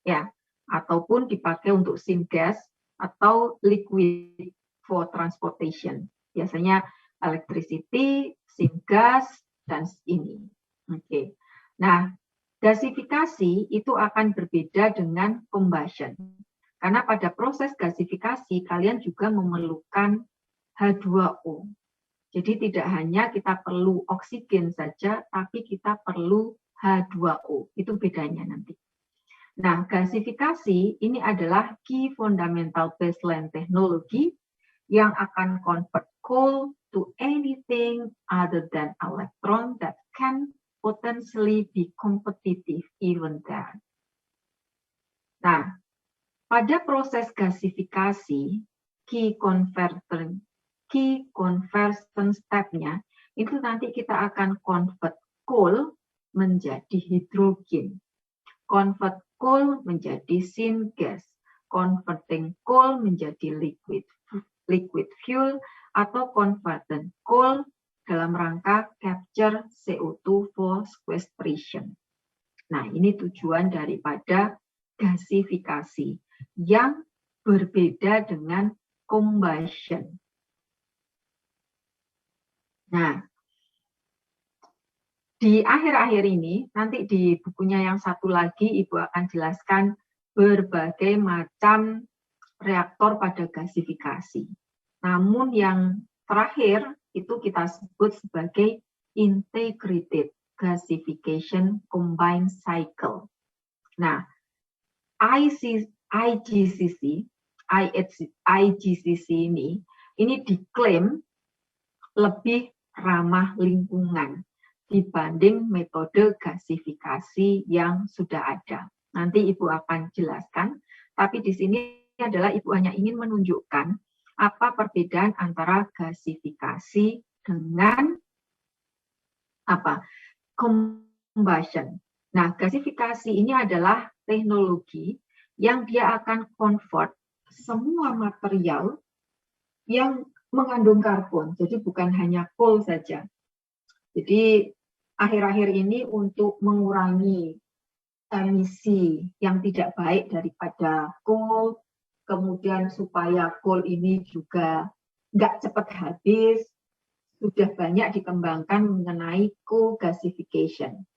Ya, ataupun dipakai untuk syngas atau liquid for transportation. Biasanya electricity, syngas, dan ini. Oke. Nah, gasifikasi itu akan berbeda dengan combustion. Karena pada proses gasifikasi kalian juga memerlukan H2O. Jadi tidak hanya kita perlu oksigen saja, tapi kita perlu H2O. Itu bedanya nanti. Nah, gasifikasi ini adalah key fundamental baseline technology yang akan convert coal to anything other than electron that can potentially be competitive even there. Nah, pada proses gasifikasi, key conversion step-nya itu nanti kita akan convert coal menjadi hidrogen, convert coal menjadi syngas, converting coal menjadi liquid fuel, atau converting coal dalam rangka capture CO2 for sequestration. Nah, ini tujuan daripada gasifikasi yang berbeda dengan combustion. Nah, di akhir-akhir ini, nanti di bukunya yang satu lagi, Ibu akan jelaskan berbagai macam reaktor pada gasifikasi. Namun yang terakhir, itu kita sebut sebagai integrated gasification combined cycle. Nah, IGCC ini diklaim lebih ramah lingkungan dibanding metode gasifikasi yang sudah ada. Nanti Ibu akan jelaskan, tapi di sini adalah Ibu hanya ingin menunjukkan apa perbedaan antara gasifikasi dengan combustion. Nah, gasifikasi ini adalah teknologi yang dia akan convert semua material yang mengandung karbon. Jadi bukan hanya coal saja. Jadi akhir-akhir ini untuk mengurangi emisi yang tidak baik daripada coal, kemudian supaya coal ini juga nggak cepat habis, sudah banyak dikembangkan mengenai co-gasification.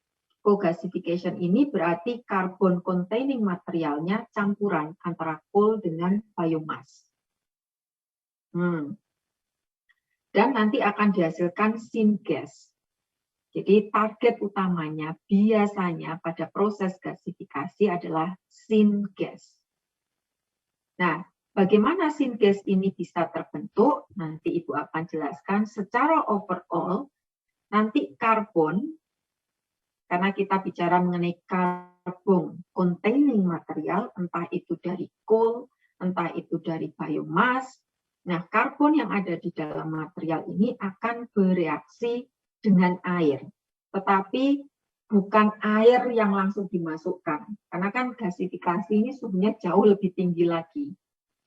Co-gasification ini berarti carbon containing materialnya campuran antara coal dengan biomass. Dan nanti akan dihasilkan syngas. Jadi target utamanya biasanya pada proses gasifikasi adalah syngas. Nah, bagaimana syngas ini bisa terbentuk? Nanti Ibu akan jelaskan secara overall. Nanti karbon, karena kita bicara mengenai carbon containing material, entah itu dari coal, entah itu dari biomass. Nah, karbon yang ada di dalam material ini akan bereaksi dengan air, tetapi bukan air yang langsung dimasukkan, karena kan gasifikasi ini suhunya jauh lebih tinggi lagi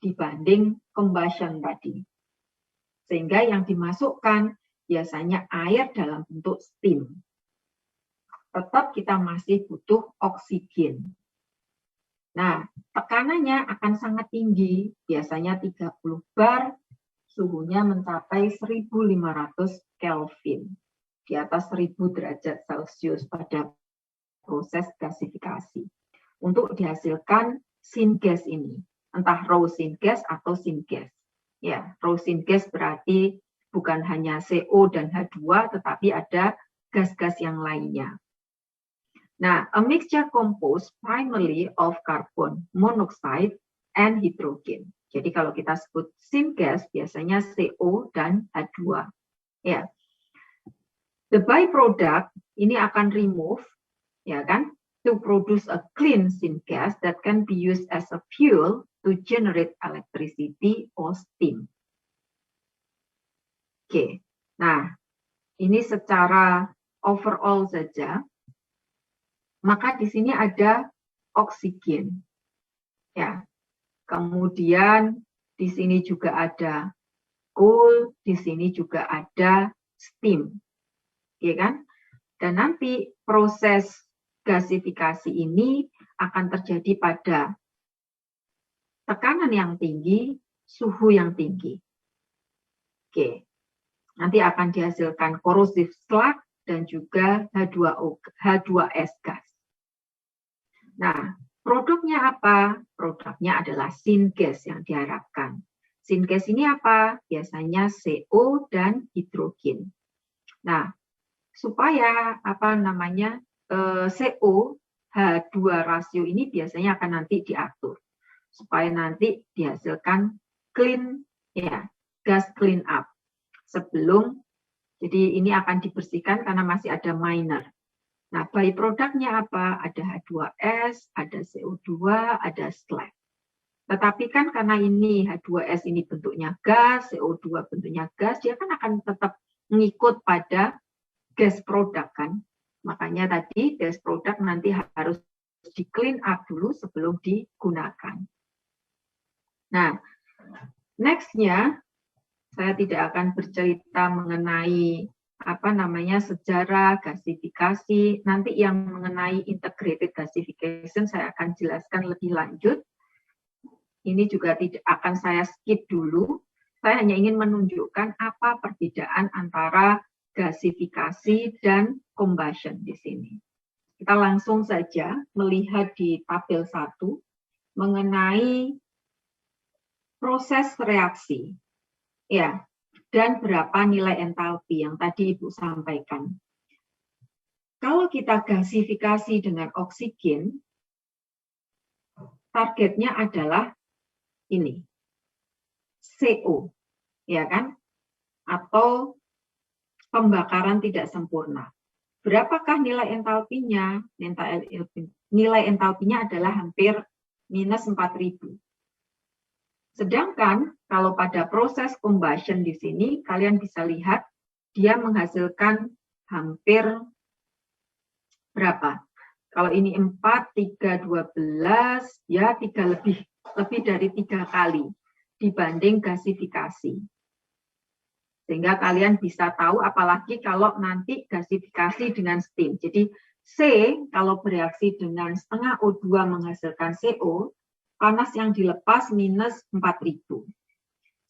dibanding combustion tadi. Sehingga yang dimasukkan biasanya air dalam bentuk steam. Tetap kita masih butuh oksigen. Nah, tekanannya akan sangat tinggi, biasanya 30 bar, suhunya mencapai 1500 Kelvin. Di atas 1000 derajat Celcius pada proses gasifikasi untuk dihasilkan syngas ini, entah raw syngas atau syngas. Ya, raw syngas berarti bukan hanya CO dan H2 tetapi ada gas-gas yang lainnya. Nah, a mixture composed primarily of carbon monoxide and hydrogen. Jadi kalau kita sebut syngas biasanya CO dan H2. Ya. The byproduct ini akan remove, ya kan, to produce a clean syngas that can be used as a fuel to generate electricity or steam. Oke, nah ini secara overall saja. Maka di sini ada oksigen, ya. Kemudian di sini juga ada coal, di sini juga ada steam. Ya kan? Dan nanti proses gasifikasi ini akan terjadi pada tekanan yang tinggi, suhu yang tinggi. Oke. Nanti akan dihasilkan corrosive slag dan juga H2S gas. Nah, produknya apa? Produknya adalah syngas yang diharapkan. Syngas ini apa? Biasanya CO dan hidrogen. Nah, supaya CO H2 rasio ini biasanya akan nanti diatur supaya nanti dihasilkan clean, ya, gas clean up sebelum, jadi ini akan dibersihkan karena masih ada minor. Nah, byproduct-nya apa? Ada H2S, ada CO2, ada slag. Tetapi kan karena ini H2S ini bentuknya gas, CO2 bentuknya gas, dia kan akan tetap mengikut pada gas produk kan, makanya tadi gas produk nanti harus di clean up dulu sebelum digunakan. Nah, next-nya saya tidak akan bercerita mengenai sejarah gasifikasi. Nanti yang mengenai integrated gasification saya akan jelaskan lebih lanjut. Ini juga tidak akan saya skip dulu. Saya hanya ingin menunjukkan apa perbedaan antara gasifikasi dan combustion di sini. Kita langsung saja melihat di tabel 1 mengenai proses reaksi. Ya, dan berapa nilai entalpi yang tadi Ibu sampaikan. Kalau kita gasifikasi dengan oksigen, targetnya adalah ini, CO, ya kan? Atau pembakaran tidak sempurna. Berapakah nilai entalpinya? Nilai entalpinya adalah hampir minus 4000. Sedangkan kalau pada proses combustion di sini, kalian bisa lihat dia menghasilkan hampir berapa? Kalau ini 4, 3, 12, ya 3 lebih dari 3 kali dibanding gasifikasi. Sehingga kalian bisa tahu, apalagi kalau nanti gasifikasi dengan steam. Jadi C kalau bereaksi dengan setengah O2 menghasilkan CO, panas yang dilepas minus 4000.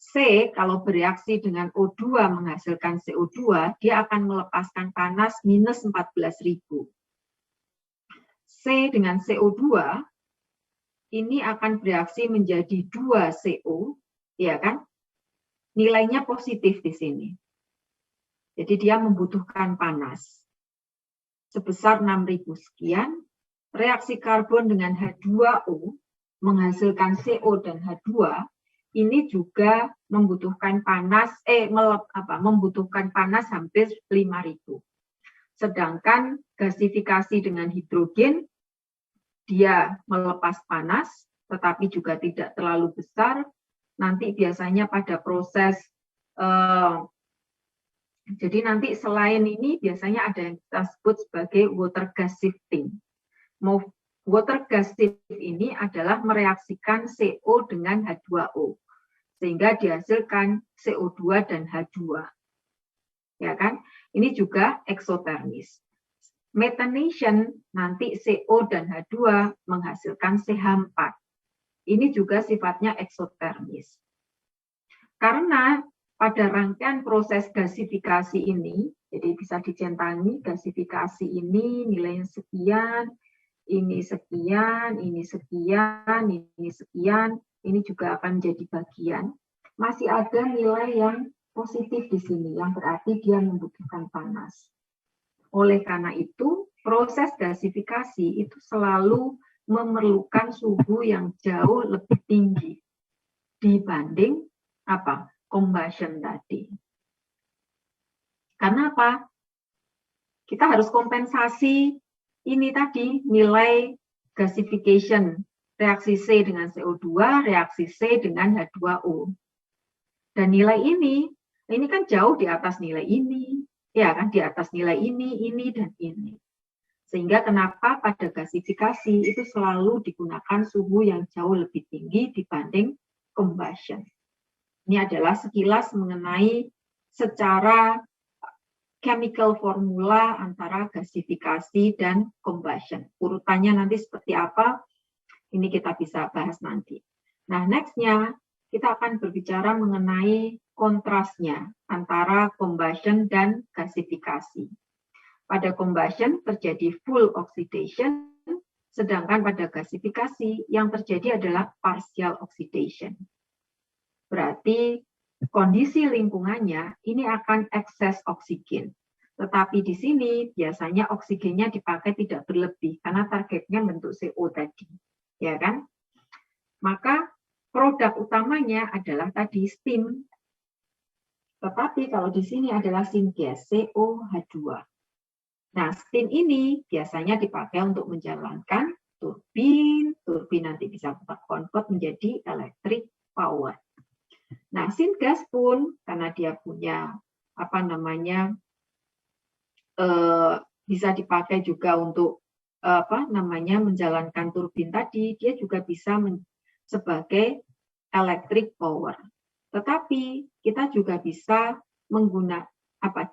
C kalau bereaksi dengan O2 menghasilkan CO2, dia akan melepaskan panas minus 14.000. C dengan CO2 ini akan bereaksi menjadi 2 CO, ya kan? Nilainya positif di sini. Jadi dia membutuhkan panas sebesar 6.000 sekian. Reaksi karbon dengan H2O menghasilkan CO dan H2 ini juga membutuhkan panas membutuhkan panas hampir 5.000. Sedangkan gasifikasi dengan hidrogen dia melepas panas tetapi juga tidak terlalu besar. Nanti biasanya pada proses jadi nanti selain ini biasanya ada yang kita sebut sebagai water gas shifting. Water gas shift ini adalah mereaksikan CO dengan H2O sehingga dihasilkan CO2 dan H2. Ya kan? Ini juga eksotermis. Methanation nanti CO dan H2 menghasilkan CH4. Ini juga sifatnya eksotermis. Karena pada rangkaian proses gasifikasi ini, jadi bisa dicentangi gasifikasi ini nilainya sekian, ini sekian, ini sekian, ini sekian, ini juga akan menjadi bagian. Masih ada nilai yang positif di sini, yang berarti dia membutuhkan panas. Oleh karena itu, proses gasifikasi itu selalu memerlukan suhu yang jauh lebih tinggi dibanding combustion tadi. Karena apa? Kita harus kompensasi ini tadi nilai gasification, reaksi C dengan CO2, reaksi C dengan H2O. Dan nilai ini kan jauh di atas nilai ini, ya kan, di atas nilai ini, dan ini. Sehingga kenapa pada gasifikasi itu selalu digunakan suhu yang jauh lebih tinggi dibanding combustion. Ini adalah sekilas mengenai secara chemical formula antara gasifikasi dan combustion. Urutannya nanti seperti apa, ini kita bisa bahas nanti. Nah, next-nya kita akan berbicara mengenai kontrasnya antara combustion dan gasifikasi. Pada combustion terjadi full oxidation, sedangkan pada gasifikasi yang terjadi adalah partial oxidation. Berarti kondisi lingkungannya ini akan ekses oksigen. Tetapi di sini biasanya oksigennya dipakai tidak berlebih karena targetnya bentuk CO tadi, ya kan? Maka produk utamanya adalah tadi steam. Tetapi kalau di sini adalah syngas COH2. Nah, steam ini biasanya dipakai untuk menjalankan turbin nanti bisa convert menjadi electric power. Nah, syngas pun karena dia punya bisa dipakai juga untuk menjalankan turbin tadi, dia juga bisa sebagai electric power. Tetapi kita juga bisa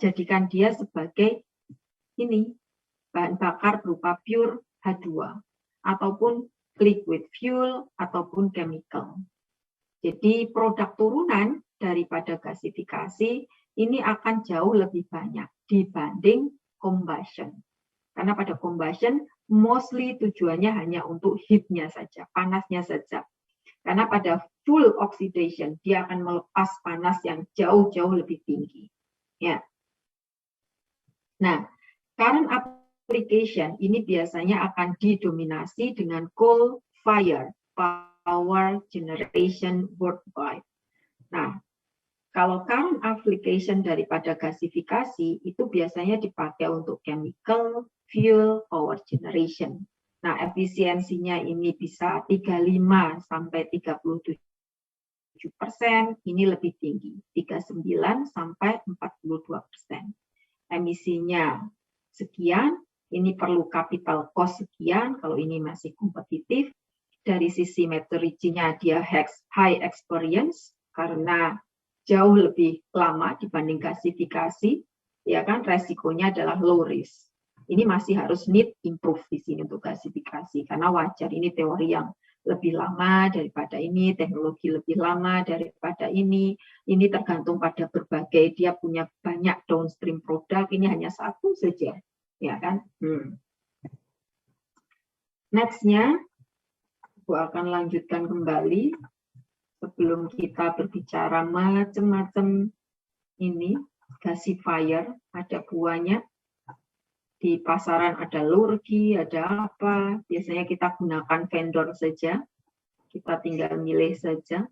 jadikan dia sebagai ini bahan bakar berupa pure H2 ataupun liquid fuel ataupun chemical. Jadi produk turunan daripada gasifikasi ini akan jauh lebih banyak dibanding combustion. Karena pada combustion mostly tujuannya hanya untuk heat-nya saja, panasnya saja. Karena pada full oxidation dia akan melepas panas yang jauh-jauh lebih tinggi. Ya. Nah, current application ini biasanya akan didominasi dengan coal fire power generation worldwide. Nah, kalau current application daripada gasifikasi itu biasanya dipakai untuk chemical, fuel, power generation. Nah, efisiensinya ini bisa 35 sampai 37 27%, ini lebih tinggi, 39 sampai 42%. Emisinya sekian, ini perlu capital cost sekian, kalau ini masih kompetitif. Dari sisi maturity-nya dia high experience, karena jauh lebih lama dibanding gasifikasi, ya kan, resikonya adalah low risk. Ini masih harus need improve di sini untuk gasifikasi, karena wajar, ini teori yang lebih lama daripada ini, teknologi lebih lama daripada ini tergantung pada berbagai, dia punya banyak downstream produk, ini hanya satu saja, ya kan. Next-nya, aku akan lanjutkan kembali sebelum kita berbicara macam-macam ini, gasifier, ada buahnya. Di pasaran ada Lurgi, ada apa, biasanya kita gunakan vendor saja, kita tinggal milih saja.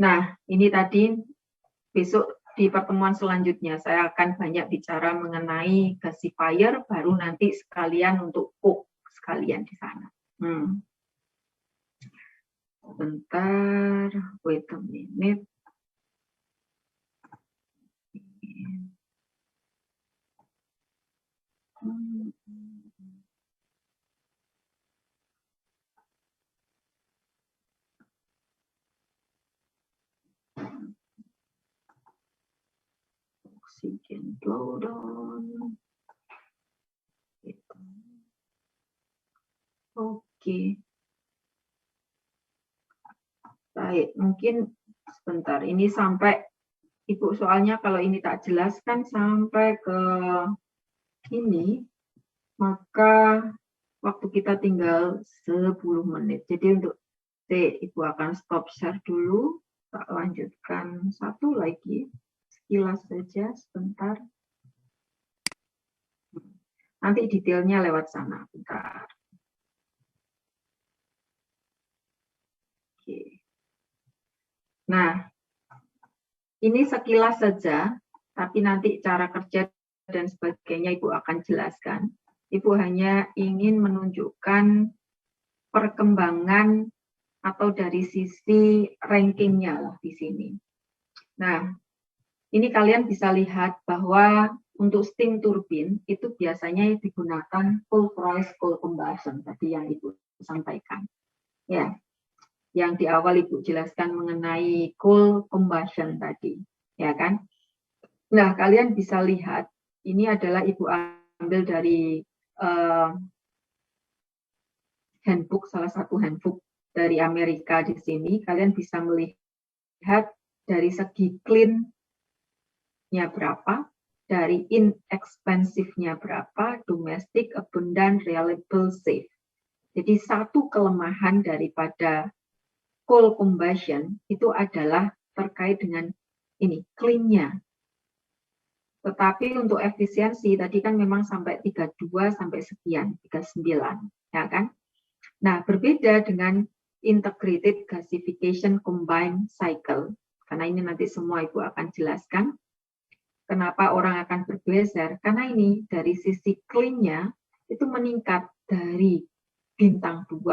Nah, ini tadi, besok di pertemuan selanjutnya saya akan banyak bicara mengenai gasifier, baru nanti sekalian untuk coke sekalian di sana. Sebentar, wait a minute. Oxygen blow down. Oke. Baik, mungkin sebentar. Ini sampai, Ibu, soalnya kalau ini tak jelaskan sampai ke ini, maka waktu kita tinggal 10 menit. Jadi untuk Ibu akan stop share dulu. Tak lanjutkan satu lagi. Sekilas saja, sebentar. Nanti detailnya lewat sana. Bentar. Oke. Nah, ini sekilas saja, tapi nanti cara kerja dan sebagainya Ibu akan jelaskan. Ibu hanya ingin menunjukkan perkembangan atau dari sisi rankingnya lah di sini. Nah, ini kalian bisa lihat bahwa untuk steam turbine itu biasanya digunakan pulverized coal combustion tadi yang Ibu sampaikan. Ya, yang di awal Ibu jelaskan mengenai coal combustion tadi, ya kan? Nah, kalian bisa lihat ini adalah Ibu ambil dari handbook, salah satu handbook dari Amerika di sini. Kalian bisa melihat dari segi clean-nya berapa, dari inexpensive-nya berapa, domestic, abundant, reliable, safe. Jadi satu kelemahan daripada coal combustion itu adalah terkait dengan ini, clean-nya. Tetapi untuk efisiensi tadi kan memang sampai 32 sampai sekian, 39, ya kan? Nah, berbeda dengan integrated gasification combined cycle, karena ini nanti semua Ibu akan jelaskan kenapa orang akan bergeser, karena ini dari sisi clean-nya itu meningkat dari bintang 2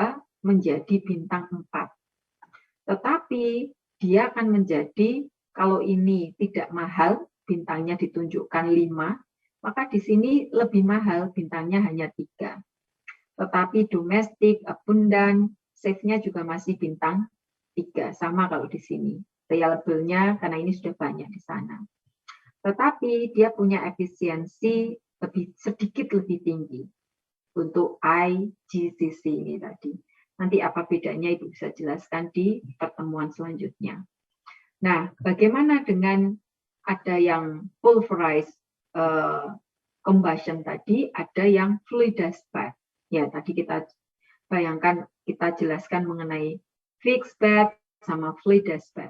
menjadi bintang 4. Tetapi dia akan menjadi, kalau ini tidak mahal, bintangnya ditunjukkan 5, maka di sini lebih mahal, bintangnya hanya 3. Tetapi domestik, abundant, safe-nya juga masih bintang 3, sama kalau di sini. Reliable-nya karena ini sudah banyak di sana. Tetapi dia punya efisiensi sedikit lebih tinggi untuk IGCC ini tadi. Nanti apa bedanya Ibu bisa jelaskan di pertemuan selanjutnya. Nah, bagaimana dengan ada yang pulverized combustion tadi, ada yang fluidized bed. Ya, tadi kita bayangkan, kita jelaskan mengenai fixed bed sama fluidized bed.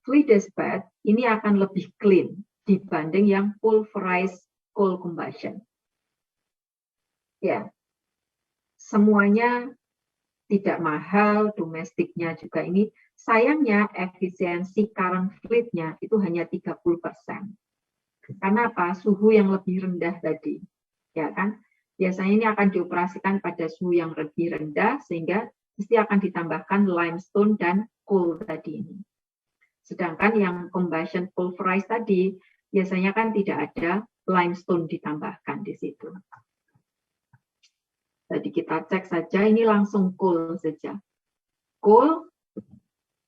Fluidized bed ini akan lebih clean dibanding yang pulverized coal combustion. Ya, semuanya tidak mahal, domestiknya juga ini. Sayangnya efisiensi current fleet-nya itu hanya 30%. Karena apa? Suhu yang lebih rendah tadi. Ya kan? Biasanya ini akan dioperasikan pada suhu yang lebih rendah sehingga mesti akan ditambahkan limestone dan coal tadi ini. Sedangkan yang combustion pulverized tadi biasanya kan tidak ada limestone ditambahkan di situ. Jadi kita cek saja, ini langsung coal saja. Coal,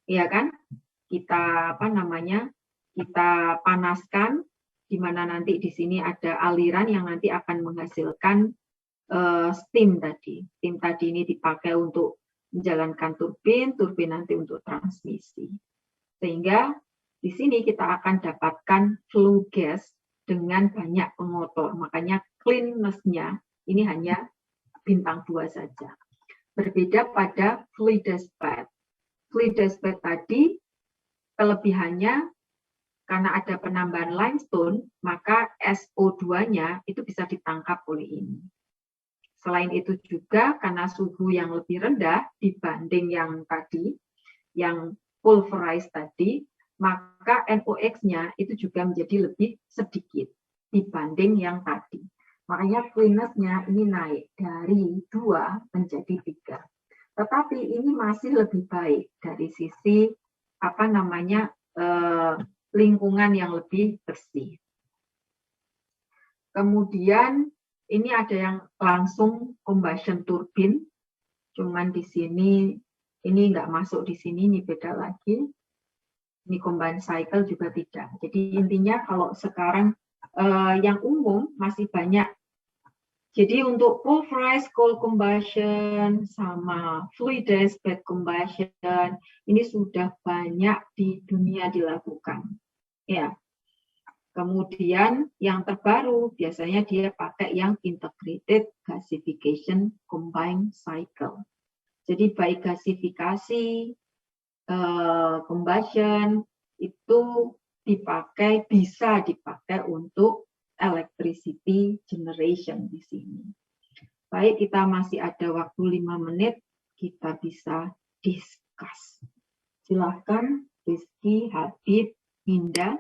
ya kan? Kita kita panaskan, di mana nanti di sini ada aliran yang nanti akan menghasilkan steam tadi. Steam tadi ini dipakai untuk menjalankan turbin, turbin nanti untuk transmisi. Sehingga di sini kita akan dapatkan flue gas dengan banyak pengotor. Makanya cleanness-nya ini hanya bintang 2 saja. Berbeda pada fluidized bed. Fluidized bed tadi kelebihannya karena ada penambahan limestone, maka SO2-nya itu bisa ditangkap oleh ini. Selain itu juga karena suhu yang lebih rendah dibanding yang tadi, yang pulverized tadi, maka NOx-nya itu juga menjadi lebih sedikit dibanding yang tadi. Makanya cleanness-nya ini naik dari 2 menjadi 3. Tetapi ini masih lebih baik dari sisi lingkungan yang lebih bersih. Kemudian ini ada yang langsung combustion turbine, cuman di sini ini nggak masuk di sini, ini beda lagi. Ini combined cycle juga tidak. Jadi intinya kalau sekarang yang umum masih banyak. Jadi untuk pulverized coal combustion sama fluidized bed combustion ini sudah banyak di dunia dilakukan. Ya. Kemudian yang terbaru biasanya dia pakai yang integrated gasification combined cycle. Jadi baik gasifikasi, combustion itu bisa dipakai untuk electricity generation di sini. Baik, kita masih ada waktu 5 menit, kita bisa discuss. Silahkan Rizky, Habib, Hinda.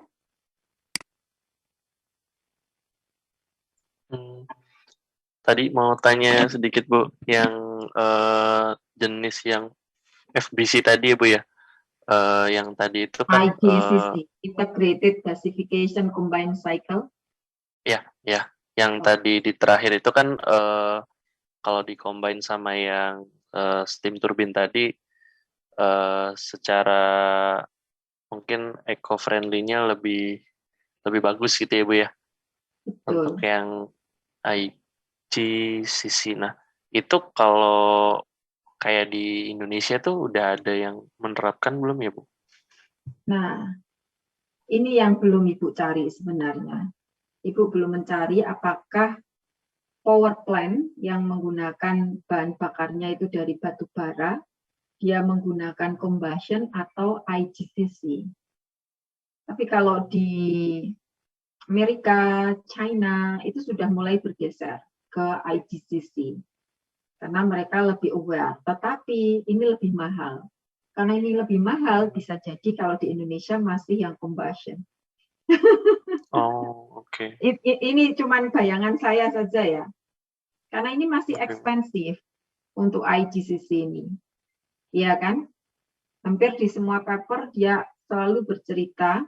Tadi mau tanya sedikit Bu, yang jenis yang FBC tadi ya Bu ya, yang tadi itu kan IGCC, Integrated Gasification Combined Cycle. Ya, yang tadi di terakhir itu kan kalau di-combine sama yang steam turbine tadi, secara mungkin eco-friendly-nya lebih bagus gitu ya Bu ya. Betul. Untuk yang IGCC. Nah, itu kalau kayak di Indonesia tuh udah ada yang menerapkan belum ya Bu? Nah, ini yang belum Ibu cari sebenarnya. Ibu belum mencari apakah power plant yang menggunakan bahan bakarnya itu dari batu bara, dia menggunakan combustion atau IGCC. Tapi kalau di Amerika, China, itu sudah mulai bergeser ke IGCC. Karena mereka lebih aware. Tetapi ini lebih mahal. Karena ini lebih mahal, bisa jadi kalau di Indonesia masih yang combustion. Oh, oke. Ini cuman bayangan saya saja ya. Karena ini masih ekspensif untuk IGCC ini. Iya kan? Hampir di semua paper dia selalu bercerita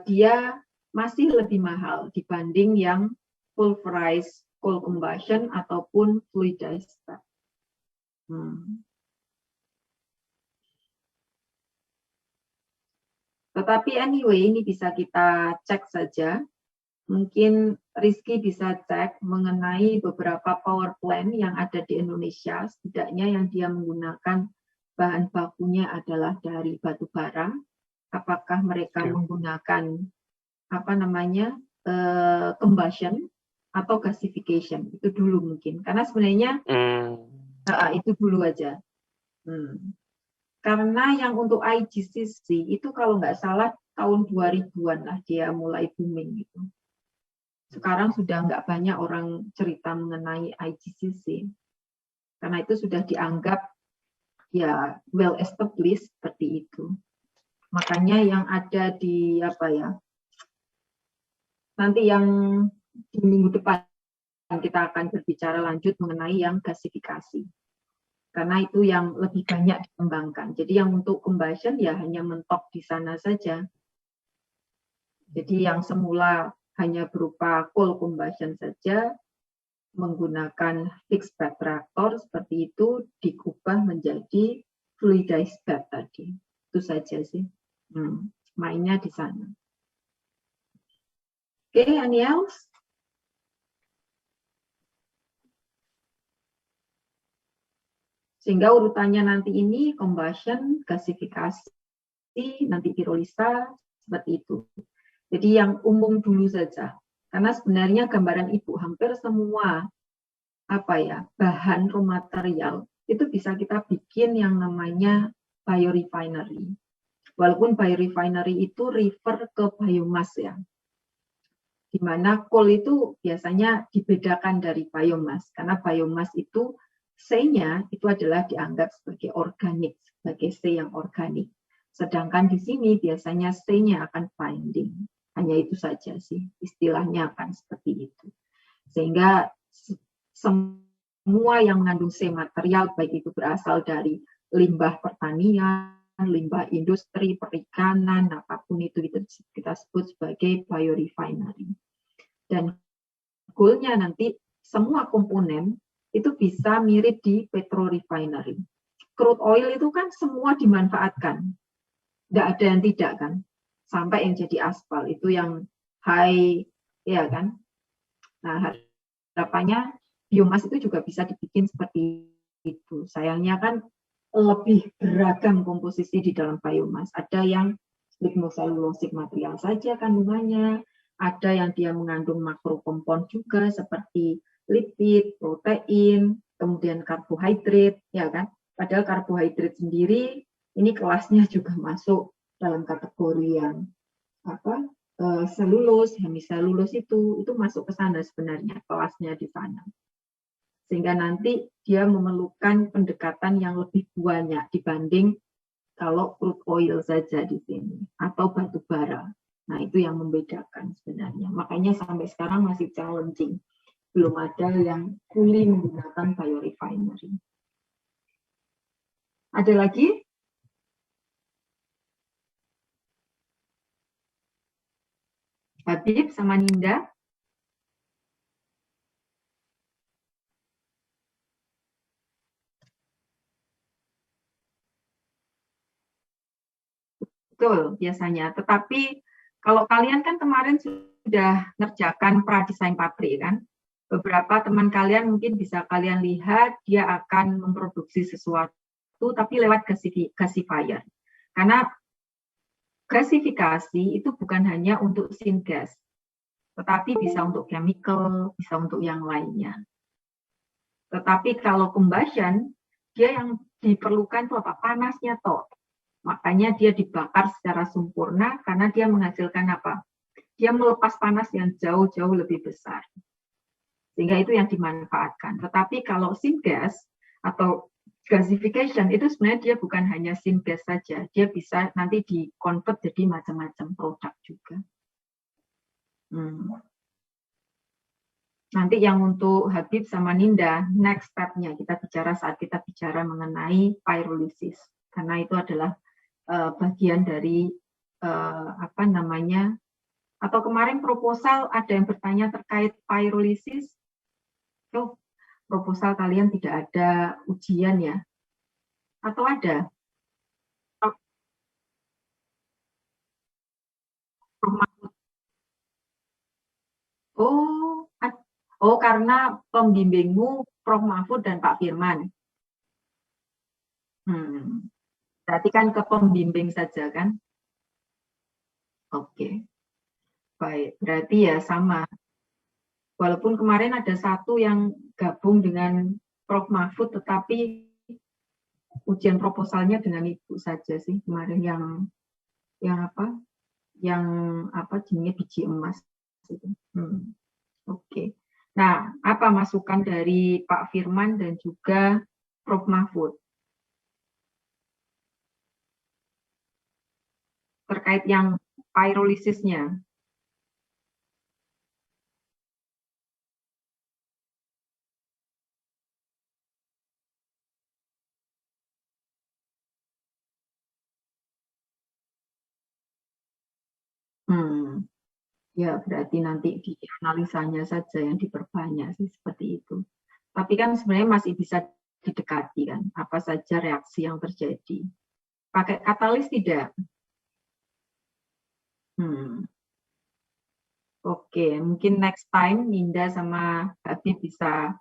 dia masih lebih mahal dibanding yang pulverized coal combustion ataupun fluidized. Tetapi anyway, ini bisa kita cek saja. Mungkin Rizky bisa cek mengenai beberapa power plant yang ada di Indonesia, setidaknya yang dia menggunakan bahan bakunya adalah dari batu bara. Apakah mereka menggunakan combustion atau gasification? Itu dulu mungkin. Karena sebenarnya itu dulu aja. Karena yang untuk IGCC itu kalau nggak salah tahun 2000-an lah dia mulai booming gitu. Sekarang sudah nggak banyak orang cerita mengenai IGCC. Karena itu sudah dianggap ya well established seperti itu. Makanya yang ada di nanti yang di minggu depan kita akan berbicara lanjut mengenai yang gasifikasi. karena itu yang lebih banyak dikembangkan. Jadi yang untuk combustion ya hanya mentok di sana saja. Jadi yang semula hanya berupa coal combustion saja, menggunakan fixed bed reaktor seperti itu diubah menjadi fluidized bed tadi. Itu saja sih. Mainnya di sana. Oke, any else? Sehingga urutannya nanti ini combustion, gasifikasi, nanti pirolisa, seperti itu. Jadi yang umum dulu saja. Karena sebenarnya gambaran Ibu hampir semua bahan raw material itu bisa kita bikin yang namanya biorefinery. Walaupun biorefinery itu refer ke biomass ya. Di mana coal itu biasanya dibedakan dari biomass karena biomass itu C-nya itu adalah dianggap sebagai organik, sebagai C yang organik. Sedangkan di sini biasanya C-nya akan binding. Hanya itu saja sih, istilahnya akan seperti itu. Sehingga semua yang mengandung C material, baik itu berasal dari limbah pertanian, limbah industri, perikanan, apapun itu kita sebut sebagai biorefinery. Dan goalnya nanti semua komponen itu bisa mirip di petrorefinery. Crude oil itu kan semua dimanfaatkan. Tidak ada yang tidak kan. Sampai yang jadi aspal itu yang high, ya kan. Nah, harapannya biomas itu juga bisa dibikin seperti itu. Sayangnya kan lebih beragam komposisi di dalam biomas. Ada yang lignoselulosik material saja kandungannya, ada yang dia mengandung makrokompon juga seperti lipid, protein, kemudian karbohidrat, ya kan? Padahal karbohidrat sendiri ini kelasnya juga masuk dalam kategori yang selulus, hemiselulus itu masuk ke sana sebenarnya, kelasnya di sana. Sehingga nanti dia memerlukan pendekatan yang lebih banyak dibanding kalau crude oil saja di sini atau batu bara. Nah, itu yang membedakan sebenarnya. Makanya sampai sekarang masih challenging. Belum ada yang fully menggunakan biorefinery. Ada lagi? Habib sama Ninda? Betul, biasanya. Tetapi kalau kalian kan kemarin sudah ngerjakan pradesain pabrik kan, beberapa teman kalian mungkin bisa kalian lihat dia akan memproduksi sesuatu tapi lewat gasifier. Karena gasifikasi itu bukan hanya untuk syngas, tetapi bisa untuk chemical, bisa untuk yang lainnya. Tetapi kalau combustion, dia yang diperlukan itu apa? Panasnya toh. Makanya dia dibakar secara sempurna karena dia menghasilkan apa? Dia melepas panas yang jauh-jauh lebih besar. Sehingga itu yang dimanfaatkan. Tetapi kalau syngas atau gasification itu sebenarnya dia bukan hanya syngas saja. Dia bisa nanti di-convert jadi macam-macam produk juga. Nanti yang untuk Habib sama Ninda, next step-nya kita bicara saat kita bicara mengenai pyrolysis. Karena itu adalah bagian dari atau kemarin proposal ada yang bertanya terkait pyrolysis. Proposal kalian tidak ada ujian ya? Atau ada? Oh, karena pembimbingmu Prof. Mahfud dan Pak Firman. Berarti kan ke pembimbing saja kan? Oke. Baik, berarti ya sama. Walaupun kemarin ada satu yang gabung dengan Prof. Mahfud, tetapi ujian proposalnya dengan Ibu saja sih kemarin yang jenisnya biji emas. Oke. Nah, apa masukan dari Pak Firman dan juga Prof. Mahfud terkait yang pyrolysisnya? Ya, berarti nanti di analisanya saja yang diperbanyak sih seperti itu. Tapi kan sebenarnya masih bisa didekati kan, apa saja reaksi yang terjadi. Pakai katalis tidak? Oke, mungkin next time Ninda sama Habib bisa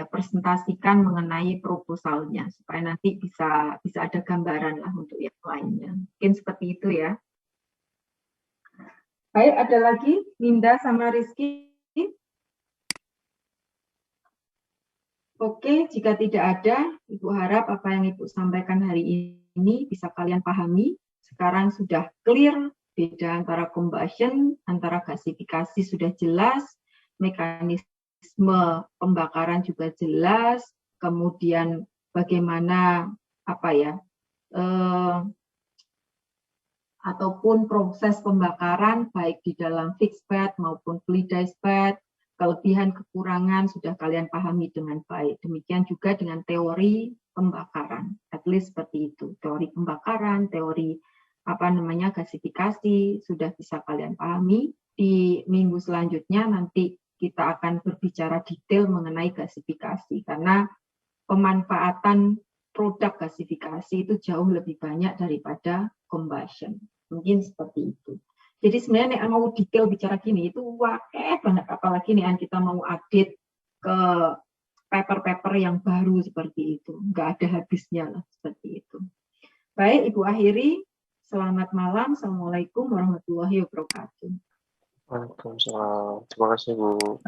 presentasikan mengenai proposalnya supaya nanti bisa ada gambaran lah untuk yang lainnya. Mungkin seperti itu ya. Baik, ada lagi Ninda sama Rizky? Oke, jika tidak ada, Ibu harap apa yang Ibu sampaikan hari ini bisa kalian pahami. Sekarang sudah clear beda antara combustion, antara gasifikasi sudah jelas, mekanisme pembakaran juga jelas, kemudian bagaimana ataupun proses pembakaran baik di dalam fixed bed maupun fluidized bed, kelebihan kekurangan sudah kalian pahami dengan baik. Demikian juga dengan teori pembakaran, at least seperti itu. Teori pembakaran, teori gasifikasi sudah bisa kalian pahami. Di minggu selanjutnya nanti kita akan berbicara detail mengenai gasifikasi karena pemanfaatan produk gasifikasi itu jauh lebih banyak daripada combustion. Mungkin seperti itu. Jadi sebenarnya nek mau detail bicara gini itu wakeh banget, apalagi nih kita mau update ke paper-paper yang baru seperti itu. Nggak ada habisnya lah seperti itu. Baik, Ibu akhiri. Selamat malam. Assalamualaikum warahmatullahi wabarakatuh. Waalaikumsalam. Terima kasih, Bu.